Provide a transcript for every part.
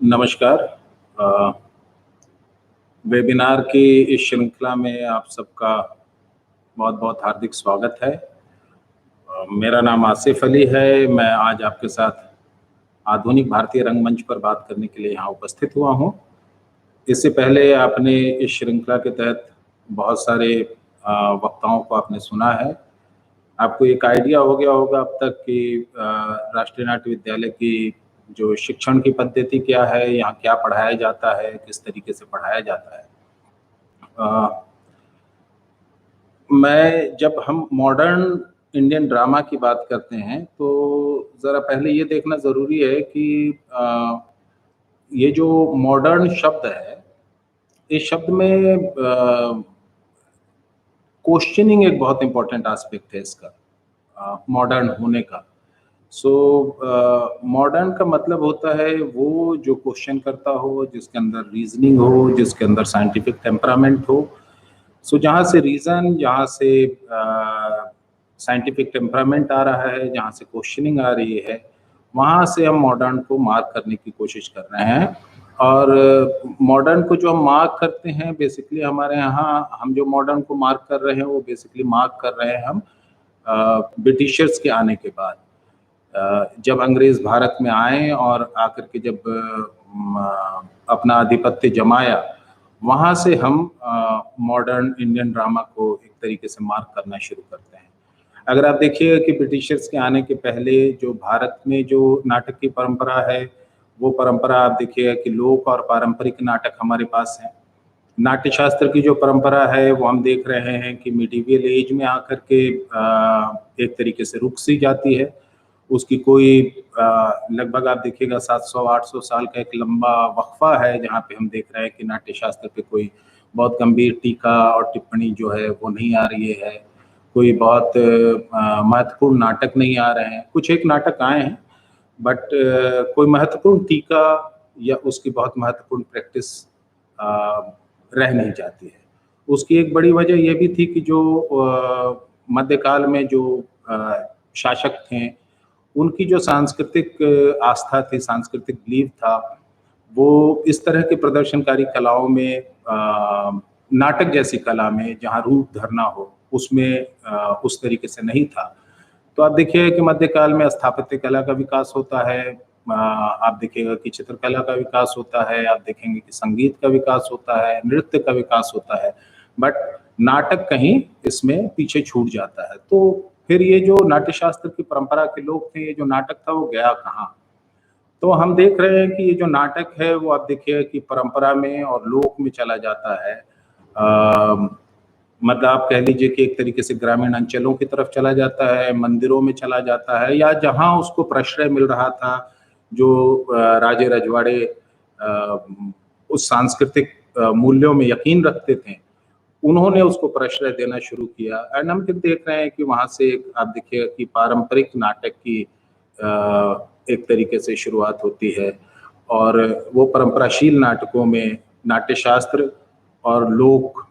नमस्कार। अ, वेबिनार की इस श्रृंखला में आप सबका बहुत-बहुत हार्दिक स्वागत है। मेरा नाम आसिफ अली है। मैं आज आपके साथ आधुनिक भारतीय रंगमंच पर बात करने के लिए यहाँ उपस्थित हुआ हूँ। इससे पहले आपने इस श्रृंखला के तहत बहुत सारे वक्ताओं को आपने सुना है। आपको एक आइडिया हो गया होगा अब तक कि राष्ट्रीय नाट्य विद्यालय की जो शिक्षण की पद्धति क्या है, यहाँ क्या पढ़ाया जाता है, किस तरीके से पढ़ाया जाता है। जब हम मॉडर्न इंडियन ड्रामा की बात करते हैं तो ज़रा पहले ये देखना ज़रूरी है कि ये जो मॉडर्न शब्द है, इस शब्द में क्वेश्चनिंग एक बहुत इम्पोर्टेंट एस्पेक्ट है इसका, मॉडर्न होने का। मॉडर्न का मतलब होता है वो जो क्वेश्चन करता हो, जिसके अंदर रीजनिंग हो, जिसके अंदर साइंटिफिक टेम्परामेंट हो। जहाँ से रीज़न, जहाँ से साइंटिफिक टेम्परामेंट आ रहा है, जहाँ से क्वेश्चनिंग आ रही है, वहाँ से हम मॉडर्न को मार्क करने की कोशिश कर रहे हैं। और मॉडर्न को जो हम मार्क करते हैं, बेसिकली हमारे यहाँ हम जो मॉडर्न को मार्क कर रहे हैं वो बेसिकली मार्क कर रहे हैं हम ब्रिटिशर्स के आने के बाद। जब अंग्रेज़ भारत में आए और आकर के जब अपना आधिपत्य जमाया, वहाँ से हम मॉडर्न इंडियन ड्रामा को एक तरीके से मार्क करना शुरू करते हैं। अगर आप देखिए कि ब्रिटिशर्स के आने के पहले जो भारत में जो नाटक की परंपरा है, वो परंपरा आप देखिएगा कि लोक और पारंपरिक नाटक हमारे पास हैं। नाट्य शास्त्र की जो परंपरा है वो हम देख रहे हैं कि मिडीवियल एज में आकर के एक तरीके से रुक सी जाती है। उसकी कोई लगभग आप देखिएगा 700-800 साल का एक लंबा वक्फा है जहाँ पे हम देख रहे हैं कि नाट्य शास्त्र पे कोई बहुत गंभीर टीका और टिप्पणी जो है वो नहीं आ रही है। कोई बहुत महत्वपूर्ण नाटक नहीं आ रहे हैं। कुछ एक नाटक आए हैं, बट कोई महत्वपूर्ण टीका या उसकी बहुत महत्वपूर्ण प्रैक्टिस रह नहीं जाती है। उसकी एक बड़ी वजह ये भी थी कि जो मध्यकाल में जो शासक थे, उनकी जो सांस्कृतिक आस्था थी, सांस्कृतिक बिलीव था, वो इस तरह के प्रदर्शनकारी कलाओं में नाटक जैसी कला में जहाँ रूप धरना हो, उसमें उस तरीके से नहीं था। तो आप देखिए कि मध्यकाल में स्थापत्य कला का विकास होता है, आप देखिएगा कि चित्रकला का विकास होता है, आप देखेंगे कि संगीत का विकास होता है, नृत्य का विकास होता है, बट नाटक कहीं इसमें पीछे छूट जाता है। तो फिर ये जो नाट्यशास्त्र की परंपरा के लोग थे, ये जो नाटक था वो गया कहाँ? तो हम देख रहे हैं कि ये जो नाटक है वो आप देखिए कि परंपरा में और लोक में चला जाता है। मतलब आप कह लीजिए कि एक तरीके से ग्रामीण अंचलों की तरफ चला जाता है, मंदिरों में चला जाता है, या जहाँ उसको प्रश्रय मिल रहा था, जो राजे रजवाड़े उस सांस्कृतिक मूल्यों में यकीन रखते थे, उन्होंने उसको प्रश्रय देना शुरू किया। एंड हम फिर देख रहे हैं कि वहाँ से आप देखिएगा कि पारंपरिक नाटक की एक तरीके से शुरुआत होती है, और वो परंपराशील नाटकों में नाट्यशास्त्र और लोक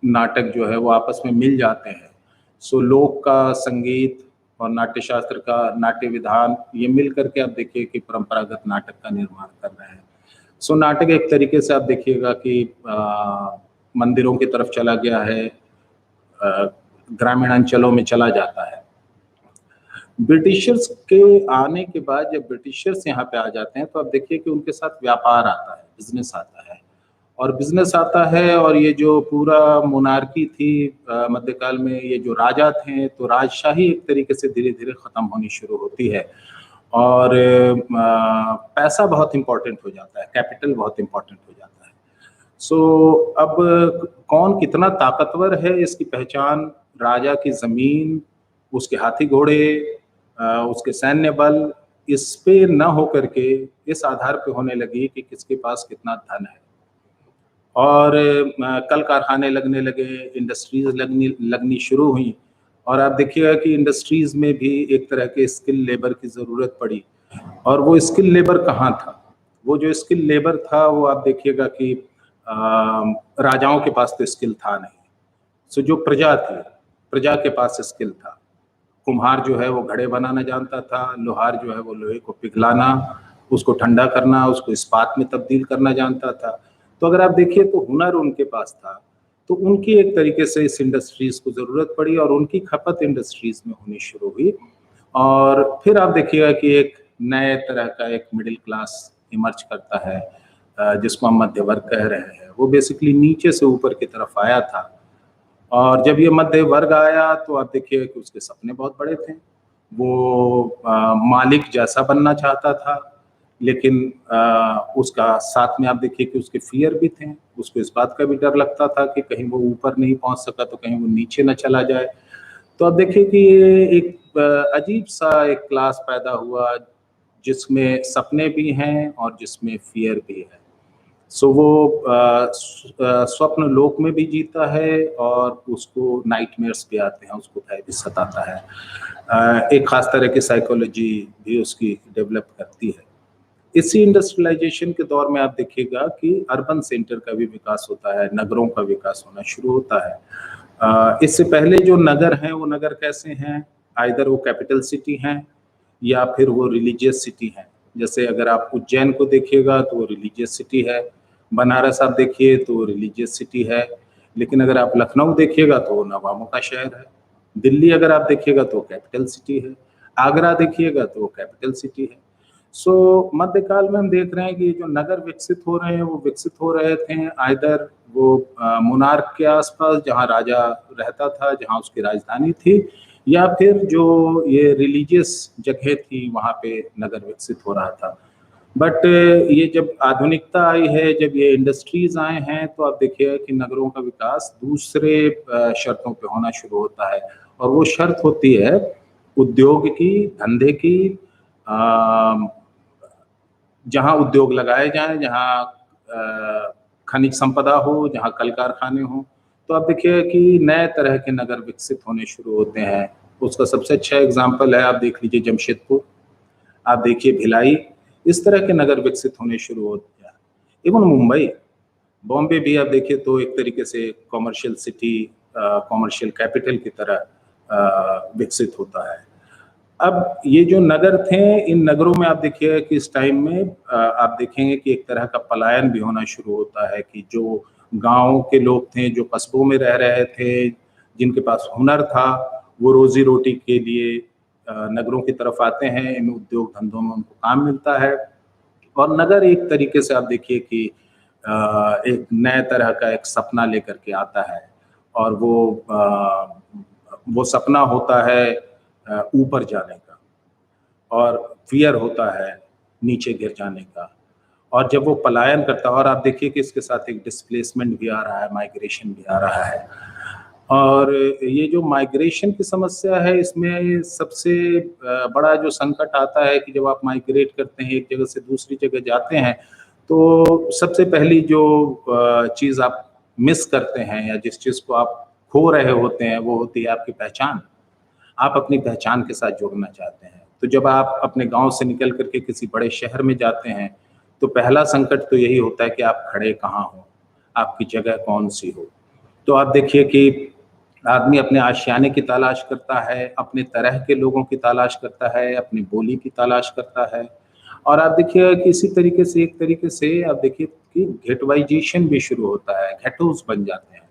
नाटक जो है वो आपस में मिल जाते हैं। लोक का संगीत और नाट्यशास्त्र का नाट्य विधान, ये मिल करके आप देखिए कि परंपरागत नाटक का निर्माण कर रहे हैं। नाटक एक तरीके से आप देखिएगा कि मंदिरों की तरफ चला गया है, ग्रामीण अंचलों में चला जाता है। ब्रिटिशर्स के आने के बाद जब ब्रिटिशर्स यहाँ पे आ जाते हैं तो आप देखिए कि उनके साथ व्यापार आता है, बिजनेस आता है, और बिजनेस आता है, और ये जो पूरा मोनार्की थी मध्यकाल में, ये जो राजा थे, तो राजशाही एक तरीके से धीरे-धीरे खत्म होनी शुरू होती है, और पैसा बहुत इम्पोर्टेंट हो जाता है, कैपिटल बहुत इम्पोर्टेंट हो जाता है। अब कौन कितना ताकतवर है इसकी पहचान राजा की ज़मीन, उसके हाथी घोड़े, उसके सैन्य बल, इस पे न होकर के इस आधार पे होने लगी कि किसके पास कितना धन है। और कल कारखाने लगने लगे, इंडस्ट्रीज लगनी शुरू हुई, और आप देखिएगा कि इंडस्ट्रीज में भी एक तरह के स्किल लेबर की ज़रूरत पड़ी। और वो स्किल लेबर कहाँ था? वो जो स्किल लेबर था वो आप देखिएगा कि राजाओं के पास तो स्किल था नहीं। जो प्रजा थी, प्रजा के पास स्किल था। कुम्हार जो है वो घड़े बनाना जानता था, लोहार जो है वो लोहे को पिघलाना, उसको ठंडा करना, उसको इस्पात में तब्दील करना जानता था। तो अगर आप देखिए तो हुनर उनके पास था, तो उनकी एक तरीके से इस इंडस्ट्रीज़ को ज़रूरत पड़ी और उनकी खपत इंडस्ट्रीज़ में होनी शुरू हुई। और फिर आप देखिएगा कि एक नए तरह का एक मिडिल क्लास इमर्ज करता है, जिसको हम मध्य वर्ग कह रहे हैं। वो बेसिकली नीचे से ऊपर की तरफ आया था और जब ये मध्य वर्ग आया तो आप देखिए कि उसके सपने बहुत बड़े थे। वो मालिक जैसा बनना चाहता था, लेकिन उसका साथ में आप देखिए कि उसके फ़ियर भी थे। उसको इस बात का भी डर लगता था कि कहीं वो ऊपर नहीं पहुँच सका तो कहीं वो नीचे ना चला जाए। तो आप देखिए कि ये एक अजीब-सा एक क्लास पैदा हुआ, जिसमें सपने भी हैं और जिसमें फ़ियर भी है। सो वो स्वप्न लोक में भी जीता है और उसको नाइटमेयर्स भी आते हैं, उसको भय भी सताता है। एक ख़ास तरह की साइकोलॉजी भी उसकी डेवलप करती है। इसी इंडस्ट्रियलाइज़ेशन के दौर में आप देखिएगा कि अर्बन सेंटर का भी विकास होता है, नगरों का विकास होना शुरू होता है। इससे पहले जो नगर हैं, वो नगर कैसे हैं? आइदर वो कैपिटल सिटी हैं या फिर वो रिलीजियस सिटी हैं। जैसे अगर आप उज्जैन को देखिएगा तो वो रिलीजियस सिटी है, बनारस आप देखिए तो वो रिलीजियस सिटी है, लेकिन अगर आप लखनऊ देखिएगा तो वो नवाबों का शहर है। दिल्ली अगर आप देखिएगा तो कैपिटल सिटी है, आगरा देखिएगा तो वो कैपिटल सिटी है। सो मध्यकाल में हम देख रहे हैं कि ये जो नगर विकसित हो रहे हैं, वो विकसित हो रहे थे आइदर वो मोनार्क के आसपास जहाँ राजा रहता था, जहाँ उसकी राजधानी थी, या फिर जो ये रिलीजियस जगह थी वहाँ पे नगर विकसित हो रहा था। बट ये जब आधुनिकता आई है, जब ये इंडस्ट्रीज़ आए हैं, तो आप देखिए कि नगरों का विकास दूसरे शर्तों पे होना शुरू होता है और वो शर्त होती है उद्योग की, धंधे की, अ, जहाँ उद्योग लगाए जाएँ, जहाँ खनिज संपदा हो, जहाँ कल कारखाने हों, तो आप देखिए कि नए तरह के नगर विकसित होने शुरू होते हैं। उसका सबसे अच्छा एग्ज़ाम्पल है, आप देख लीजिए जमशेदपुर, आप देखिए भिलाई, इस तरह के नगर विकसित होने शुरू होते हैं। इवन मुंबई, बॉम्बे भी आप देखिए तो एक तरीके से कमर्शियल सिटी, कमर्शियल कैपिटल की तरह विकसित होता है। अब ये जो नगर थे, इन नगरों में आप देखिए कि इस टाइम में आप देखेंगे कि एक तरह का पलायन भी होना शुरू होता है कि जो गाँव के लोग थे, जो कस्बों में रह रहे थे, जिनके पास हुनर था, वो रोज़ी-रोटी के लिए नगरों की तरफ आते हैं, इन उद्योग धंधों में उनको काम मिलता है और नगर एक तरीके से आप देखिए कि एक नए तरह का एक सपना लेकर के आता है और वो सपना होता है ऊपर जाने का और फ़ियर होता है नीचे गिर जाने का। और जब वो पलायन करता है और आप देखिए कि इसके साथ एक डिस्प्लेसमेंट भी आ रहा है, माइग्रेशन भी आ रहा है। और ये जो माइग्रेशन की समस्या है, इसमें सबसे बड़ा जो संकट आता है कि जब आप माइग्रेट करते हैं, एक जगह से दूसरी जगह जाते हैं, तो सबसे पहली जो चीज़ आप मिस करते हैं या जिस चीज़ को आप खो रहे होते हैं, वो होती है आपकी पहचान। आप अपनी पहचान के साथ जुड़ना चाहते हैं। तो जब आप अपने गाँव से निकल कर के किसी बड़े शहर में जाते हैं, तो पहला संकट तो यही होता है कि आप खड़े कहाँ हो? आपकी जगह कौन-सी हो? तो आप देखिए कि आदमी अपने आशियाने की तलाश करता है, अपने तरह के लोगों की तलाश करता है, अपनी बोली की तलाश करता है और आप देखिएगा कि इसी तरीके से एक तरीके से आप देखिए कि गेटवाइज़ेशन भी शुरू होता है, गेटोज़ बन जाते हैं।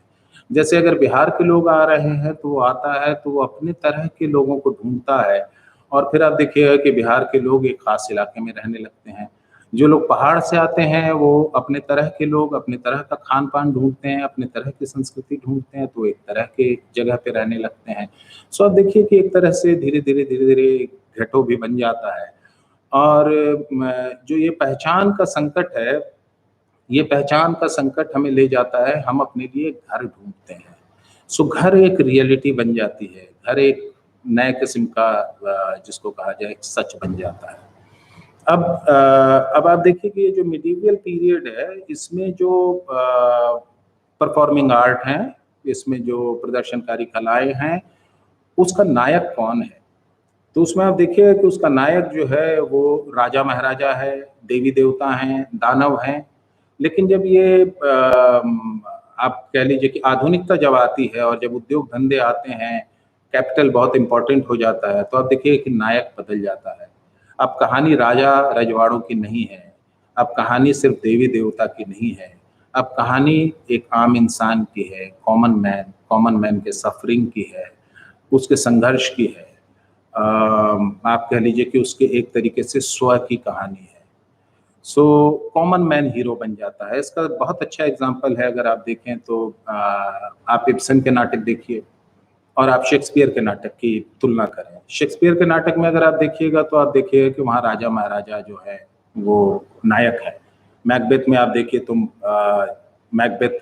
जैसे अगर बिहार के लोग आ रहे हैं, तो वो आता है तो वो अपने तरह के लोगों को ढूँढता है और फिर आप देखिएगा कि बिहार के लोग एक ख़ास इलाके में रहने लगते हैं। जो लोग पहाड़ से आते हैं, वो अपने तरह के लोग, अपने तरह का खान-पान ढूँढते हैं, अपने तरह की संस्कृति ढूँढते हैं, तो एक तरह के जगह पे रहने लगते हैं। सो आप देखिए कि एक तरह से धीरे-धीरे गेटो भी बन जाता है और म जो ये पहचान का संकट है, ये पहचान का संकट हमें ले जाता है, हम अपने लिए घर ढूँढते हैं। सो घर एक रियलिटी बन जाती है, घर एक नए किस्म का जिसको कहा जाए एक सच बन जाता है। अब आप देखिए कि ये जो मिडीवियल पीरियड है, इसमें जो परफॉर्मिंग आर्ट हैं, इसमें जो प्रदर्शनकारी कलाएँ हैं, उसका नायक कौन है? तो उसमें आप देखिए कि उसका नायक जो है वो राजा-महाराजा है, देवी-देवता हैं, दानव हैं। लेकिन जब ये आप कह लीजिए कि आधुनिकता जब आती है और जब उद्योग धंधे आते हैं, कैपिटल बहुत इम्पोर्टेंट हो जाता है, तो आप देखिए कि नायक बदल जाता है। अब कहानी राजा रजवाड़ों की नहीं है, अब कहानी सिर्फ देवी देवता की नहीं है, अब कहानी एक आम इंसान की है, कॉमन मैन के सफरिंग की है, उसके संघर्ष की है। आप कह लीजिए कि उसके एक तरीके से स्व की कहानी है। सो कॉमन मैन हीरो बन जाता है। इसका बहुत अच्छा एग्जाम्पल है, अगर आप देखें तो आप इब्सन के नाटक देखिए और आप शेक्सपियर के नाटक की तुलना करें। शेक्सपियर के नाटक में अगर आप देखिएगा तो आप देखिएगा कि वहाँ राजा महाराजा जो है वो नायक है। मैकबेथ में आप देखिए तो मैकबेथ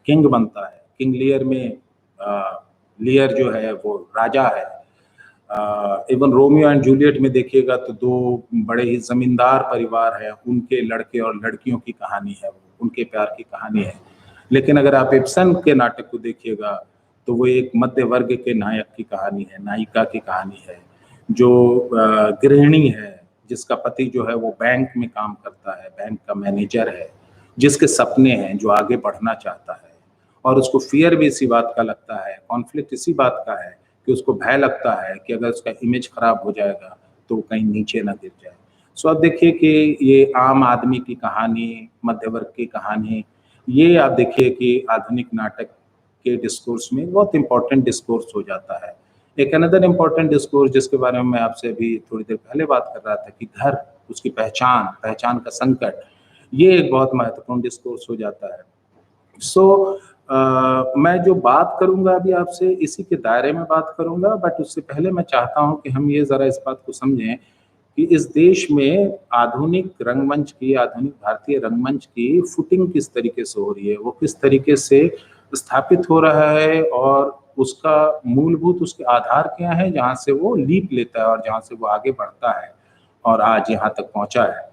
किंग बनता है। किंग लियर में लियर जो है वो राजा है। इवन रोमियो एंड जूलियट में देखिएगा तो दो बड़े ही जमींदार परिवार है, उनके लड़के और लड़कियों की कहानी है, उनके प्यार की कहानी है। लेकिन अगर आप इब्सन के नाटक को देखिएगा तो वो एक मध्य वर्ग के नायक की कहानी है, नायिका की कहानी है, जो गृहिणी है, जिसका पति जो है वो बैंक में काम करता है, बैंक का मैनेजर है, जिसके सपने हैं, जो आगे बढ़ना चाहता है और उसको फियर भी इसी बात का लगता है, कॉन्फ्लिक्ट इसी बात का है कि उसको भय लगता है कि अगर उसका इमेज खराब हो जाएगा तो वो कहीं नीचे ना गिर जाए। सो अब देखिए कि ये आम आदमी की कहानी, मध्य वर्ग की कहानी, ये आप देखिए कि आधुनिक नाटक के डिस्कोर्स में बहुत इंपॉर्टेंट डिस्कोर्स हो जाता है। एक अनदर इम्पोर्टेंट डिस्कोर्स जिसके बारे में मैं आपसे अभी थोड़ी देर पहले बात कर रहा था कि घर, उसकी पहचान का संकट, ये एक बहुत महत्वपूर्ण डिस्कोर्स हो जाता है। सो मैं जो बात करूंगा अभी आपसे इसी के दायरे में बात करूंगा, बट उससे पहले मैं चाहता हूं कि हम ये जरा इस बात को समझें कि इस देश में आधुनिक भारतीय रंगमंच की फुटिंग किस तरीके से हो रही है, वो किस तरीके से स्थापित हो रहा है और उसका मूलभूत उसके आधार क्या है, जहाँ से वो लीप लेता है और जहाँ से वो आगे बढ़ता है और आज यहाँ तक पहुँचा है।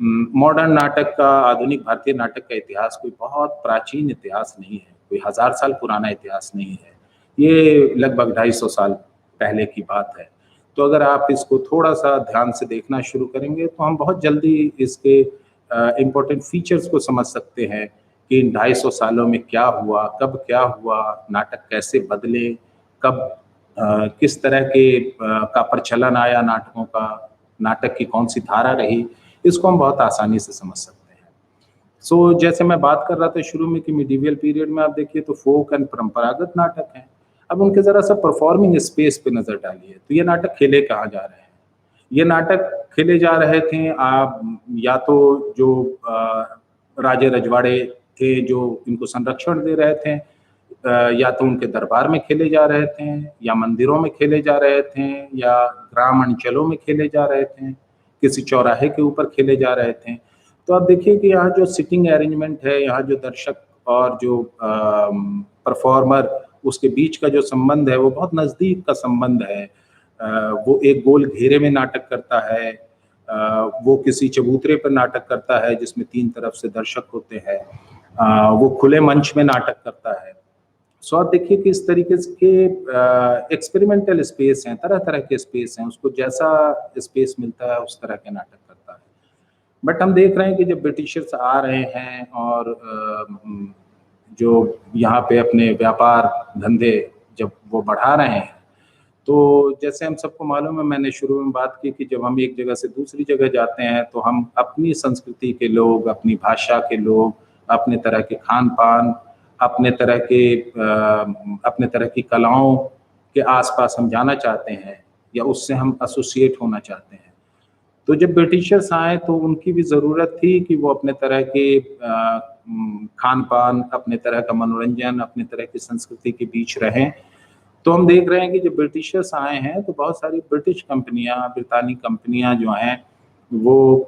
मॉडर्न नाटक का, आधुनिक भारतीय नाटक का इतिहास कोई बहुत प्राचीन इतिहास नहीं है, कोई 1000 साल पुराना इतिहास नहीं है। ये लगभग 250 साल पहले की बात है। तो अगर आप इसको थोड़ा-सा ध्यान से देखना शुरू करेंगे तो हम बहुत जल्दी इसके इम्पोर्टेंट फीचर्स को समझ सकते हैं कि इन 250 सालों में क्या हुआ, कब क्या हुआ, नाटक कैसे बदले, कब किस तरह के का प्रचलन आया नाटकों का, नाटक की कौन-सी धारा रही, इसको हम बहुत आसानी से समझ सकते हैं। सो जैसे मैं बात कर रहा था शुरू में कि मिडीवियल पीरियड में आप देखिए तो फोक एंड परंपरागत नाटक हैं। अब उनके ज़रा-सा परफॉर्मिंग स्पेस पे नज़र डालिए, तो ये नाटक खेले कहाँ जा रहे हैं? ये नाटक खेले जा रहे थे आप या तो जो राजे रजवाड़े थे जो इनको संरक्षण दे रहे थे, या तो उनके दरबार में खेले जा रहे थे, या मंदिरों में खेले जा रहे थे, या ग्राम अंचलों में खेले जा रहे थे, किसी चौराहे के ऊपर खेले जा रहे थे। तो आप देखिए कि यहाँ जो सिटिंग अरेंजमेंट है, यहाँ जो दर्शक और जो परफॉर्मर, उसके बीच का जो संबंध है वो बहुत नज़दीक का संबंध है। वो एक गोल घेरे में नाटक करता है, वो किसी चबूतरे पर नाटक करता है जिसमें 3 तरफ से दर्शक होते हैं, वो खुले मंच में नाटक करता है। सो आप देखिए कि इस तरीके के एक्सपेरिमेंटल स्पेस हैं, तरह-तरह के स्पेस हैं, उसको जैसा स्पेस मिलता है उस तरह के नाटक करता है। बट हम देख रहे हैं कि जब ब्रिटिशर्स आ रहे हैं और जो यहाँ पे अपने व्यापार धंधे जब वो बढ़ा रहे हैं, तो जैसे हम सबको मालूम है, मैंने शुरू में बात की कि जब हम एक जगह से दूसरी जगह जाते हैं तो हम अपनी संस्कृति के लोग, अपनी भाषा के लोग, अपने तरह के खान-पान, अपने तरह की कलाओं के आस-पास हम जाना चाहते हैं या उससे हम एसोसिएट होना चाहते हैं। तो जब ब्रिटिशर्स आए तो उनकी भी ज़रूरत थी कि वो अपने तरह के खान-पान, अपने तरह का मनोरंजन, अपने तरह की संस्कृति के बीच रहें। तो हम देख रहे हैं कि जब ब्रिटिशर्स आए हैं तो बहुत सारी ब्रितानी कंपनियाँ जो हैं वो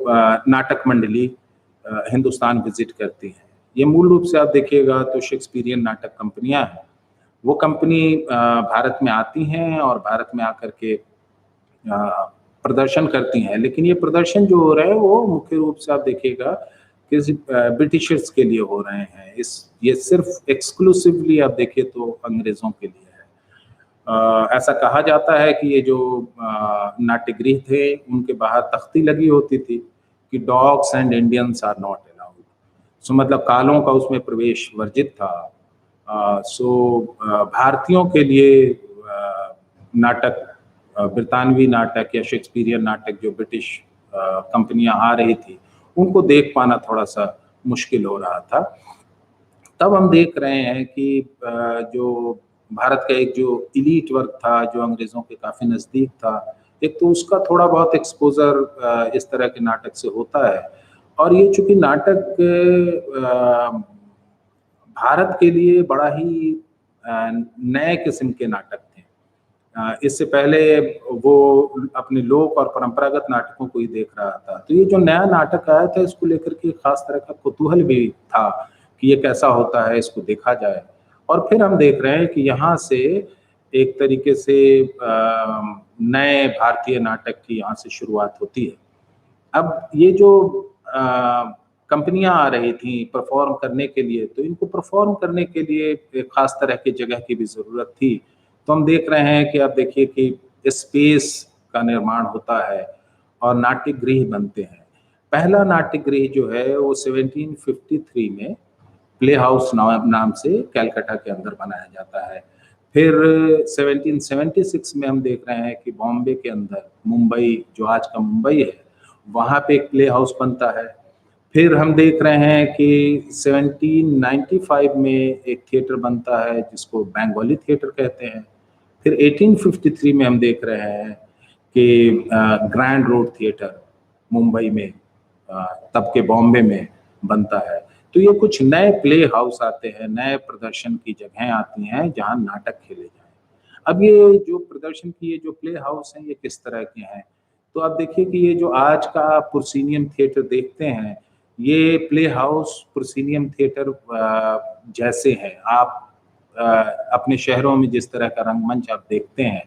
नाटक मंडली हिंदुस्तान विज़िट करती हैं। ये मूल रूप से आप देखिएगा तो शेक्सपियरियन नाटक कंपनियाँ हैं। वो कंपनी भारत में आती हैं और भारत में आकर के प्रदर्शन करती हैं, लेकिन ये प्रदर्शन जो हो रहे हैं वो मुख्य रूप से आप देखिएगा कि ब्रिटिशर्स के लिए हो रहे हैं। ये सिर्फ एक्सक्लूसिवली आप देखिए तो अंग्रेज़ों के लिए है। ऐसा कहा जाता है कि ये जो नाट्यगृह थे उनके बाहर तख्ती लगी होती थी कि dogs and Indians are not allowed. So मतलब कालों का उसमें प्रवेश वर्जित था। भारतीयों के लिए नाटक ब्रितानवी नाटक या शेक्सपियरियन नाटक जो ब्रिटिश कंपनियां आ रही थी, उनको देख पाना थोड़ा-सा मुश्किल हो रहा था। तब हम देख रहे हैं कि जो भारत का एक जो एलीट वर्ग था, जो अंग्रेज़ों के काफ़ी नज़दीक था, एक तो उसका थोड़ा बहुत एक्सपोज़र इस तरह के नाटक से होता है और ये चूँकि नाटक भारत के लिए बड़ा ही नए किस्म के नाटक थे। इससे पहले वो अपने लोक और परंपरागत नाटकों को ही देख रहा था। तो ये जो नया नाटक आया था इसको लेकर के खास तरह का कौतूहल भी था कि ये कैसा होता है, इसको देखा जाए। और फिर हम देख रहे हैं कि यहाँ से एक तरीके से नए भारतीय नाटक की यहाँ से शुरुआत होती है। अब ये जो कंपनियाँ आ रही थी परफ़ॉर्म करने के लिए, तो इनको परफ़ॉर्म करने के लिए एक ख़ास तरह की जगह की भी ज़रूरत थी। तो हम देख रहे हैं कि आप देखिए कि स्पेस का निर्माण होता है और नाट्यगृह बनते हैं। पहला नाट्यगृह जो है वो 1753 में प्ले हाउस नाम से कलकत्ता के अंदर बनाया जाता है। फिर 1776 में हम देख रहे हैं कि बॉम्बे के अंदर, मुंबई जो आज का मुंबई है, वहाँ पे एक प्ले हाउस बनता है। फिर हम देख रहे हैं कि 1795 में एक थिएटर बनता है जिसको बंगाली थिएटर कहते हैं। फिर 1853 में हम देख रहे हैं कि ग्रैंड रोड थिएटर मुंबई में तब के बॉम्बे में बनता है। तो ये कुछ नए प्ले हाउस आते हैं, नए प्रदर्शन की जगहें आती हैं जहाँ नाटक खेले जाएँ। अब ये जो प्रदर्शन की ये जो प्ले हाउस हैं ये किस तरह के हैं? तो आप देखिए कि ये जो आज का आप प्रोसिनियम थिएटर देखते हैं, ये प्ले हाउस प्रोसिनियम थिएटर जैसे हैं। आप अ, अपने शहरों में जिस तरह का रंगमंच आप देखते हैं,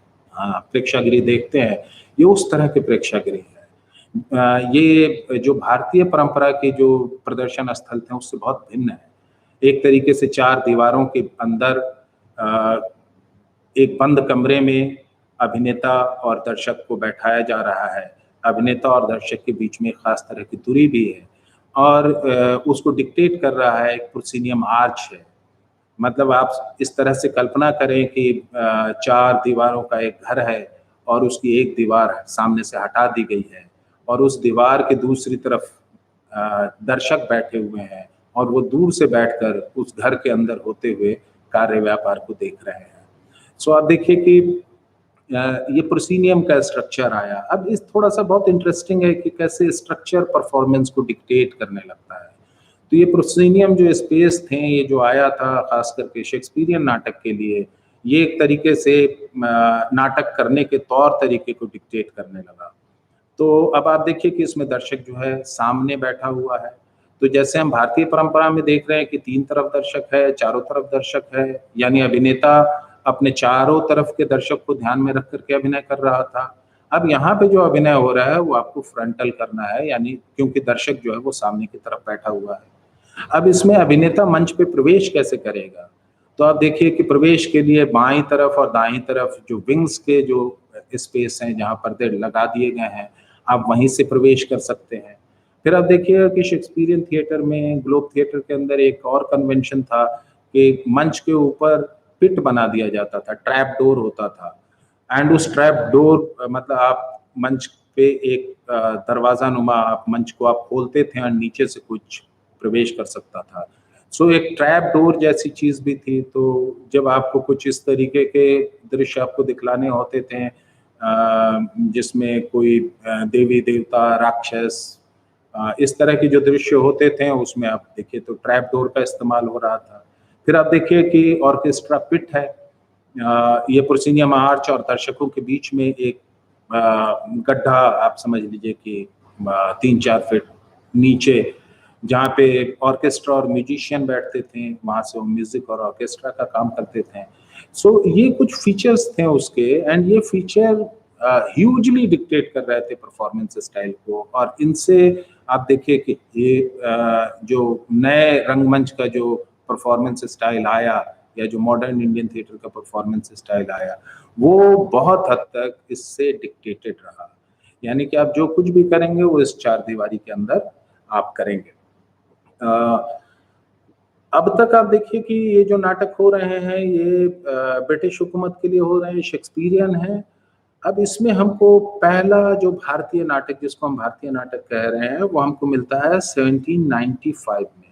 प्रेक्षागृह देखते हैं, ये उस तरह के प्रेक्षागृह हैं। ये जो भारतीय परंपरा के जो प्रदर्शन स्थल थे उससे बहुत भिन्न है। एक तरीके से 4 दीवारों के अंदर अ, एक बंद कमरे में अभिनेता और दर्शक को बैठाया जा रहा है। अभिनेता और दर्शक के बीच में एक खास तरह की दूरी भी है और उसको डिक्टेट कर रहा है एक प्रोसिनियम आर्च है। मतलब आप इस तरह से कल्पना करें कि 4 दीवारों का एक घर है और उसकी एक दीवार सामने से हटा दी गई है और उस दीवार के दूसरी तरफ दर्शक बैठे हुए हैं और वो दूर से बैठकर उस घर के अंदर होते हुए कार्य व्यापार को देख रहे हैं। सो आप देखिए कि ये प्रोसिनियम का स्ट्रक्चर आया। अब इस थोड़ा-सा बहुत इंटरेस्टिंग है कि कैसे स्ट्रक्चर परफॉर्मेंस को डिक्टेट करने लगता है। तो ये प्रोसिनियम जो स्पेस थे, ये जो आया था ख़ास करके शेक्सपियरियन नाटक के लिए, ये एक तरीके से नाटक करने के तौर तरीके को डिक्टेट करने लगा। तो अब आप देखिए कि इसमें दर्शक जो है सामने बैठा हुआ है। तो जैसे हम भारतीय परंपरा में देख रहे हैं कि 3 तरफ दर्शक है, चारों तरफ दर्शक है, यानी अभिनेता अपने चारों तरफ के दर्शक को ध्यान में रख कर के अभिनय कर रहा था। अब यहाँ पे जो अभिनय हो रहा है वो आपको फ्रंटल करना है, यानी क्योंकि दर्शक जो है वो सामने की तरफ बैठा हुआ है। अब इसमें अभिनेता मंच पे प्रवेश कैसे करेगा? तो आप देखिए कि प्रवेश के लिए बाईं तरफ और दाईं तरफ जो विंग्स के जो स्पेस हैं, जहाँ पर्दे लगा दिए गए हैं, आप वहीं से प्रवेश कर सकते हैं। फिर आप देखिएगा कि शेक्सपियरियन थिएटर में, ग्लोब थिएटर के अंदर एक और कन्वेंशन था कि मंच के ऊपर पिट बना दिया जाता था, ट्रैप डोर होता था एंड उस ट्रैप डोर मतलब आप मंच पे एक दरवाज़ा नुमा आप मंच को आप खोलते थे और नीचे से कुछ प्रवेश कर सकता था। सो एक ट्रैप डोर जैसी चीज़ भी थी, तो जब आपको कुछ इस तरीके के दृश्य आपको दिखलाने होते थे जिसमें कोई देवी-देवता, राक्षस इस तरह के जो दृश्य होते थे उसमें आप देखिए तो ट्रैप डोर का इस्तेमाल हो रहा था। फिर आप देखिए कि ऑर्केस्ट्रा पिट है। ये प्रोसिनियम आर्च और दर्शकों के बीच में एक गड्ढा आप समझ लीजिए कि 3-4 फीट नीचे जहाँ पे ऑर्केस्ट्रा और म्यूजिशियन बैठते थे, वहाँ से वो म्यूज़िक और ऑर्केस्ट्रा का काम करते थे। सो ये कुछ फीचर्स थे उसके एंड ये फीचर ह्यूजली डिक्टेट कर रहे थे परफॉर्मेंस स्टाइल को और इनसे आप देखिए कि ये जो नए रंगमंच का जो परफॉर्मेंस स्टाइल आया या जो मॉडर्न इंडियन थिएटर का परफॉर्मेंस स्टाइल आया, वो बहुत हद तक इससे डिक्टेटेड रहा। यानी कि आप जो कुछ भी करेंगे वो इस चारदीवारी के अंदर आप करेंगे। अ, अब तक आप देखिए कि ये जो नाटक हो रहे हैं ये ब्रिटिश हुकूमत के लिए हो रहे हैं, शेक्सपियरियन हैं अब इसमें हमको पहला जो भारतीय नाटक, जिसको हम भारतीय नाटक कह रहे हैं, वो हमको मिलता है 1795 में।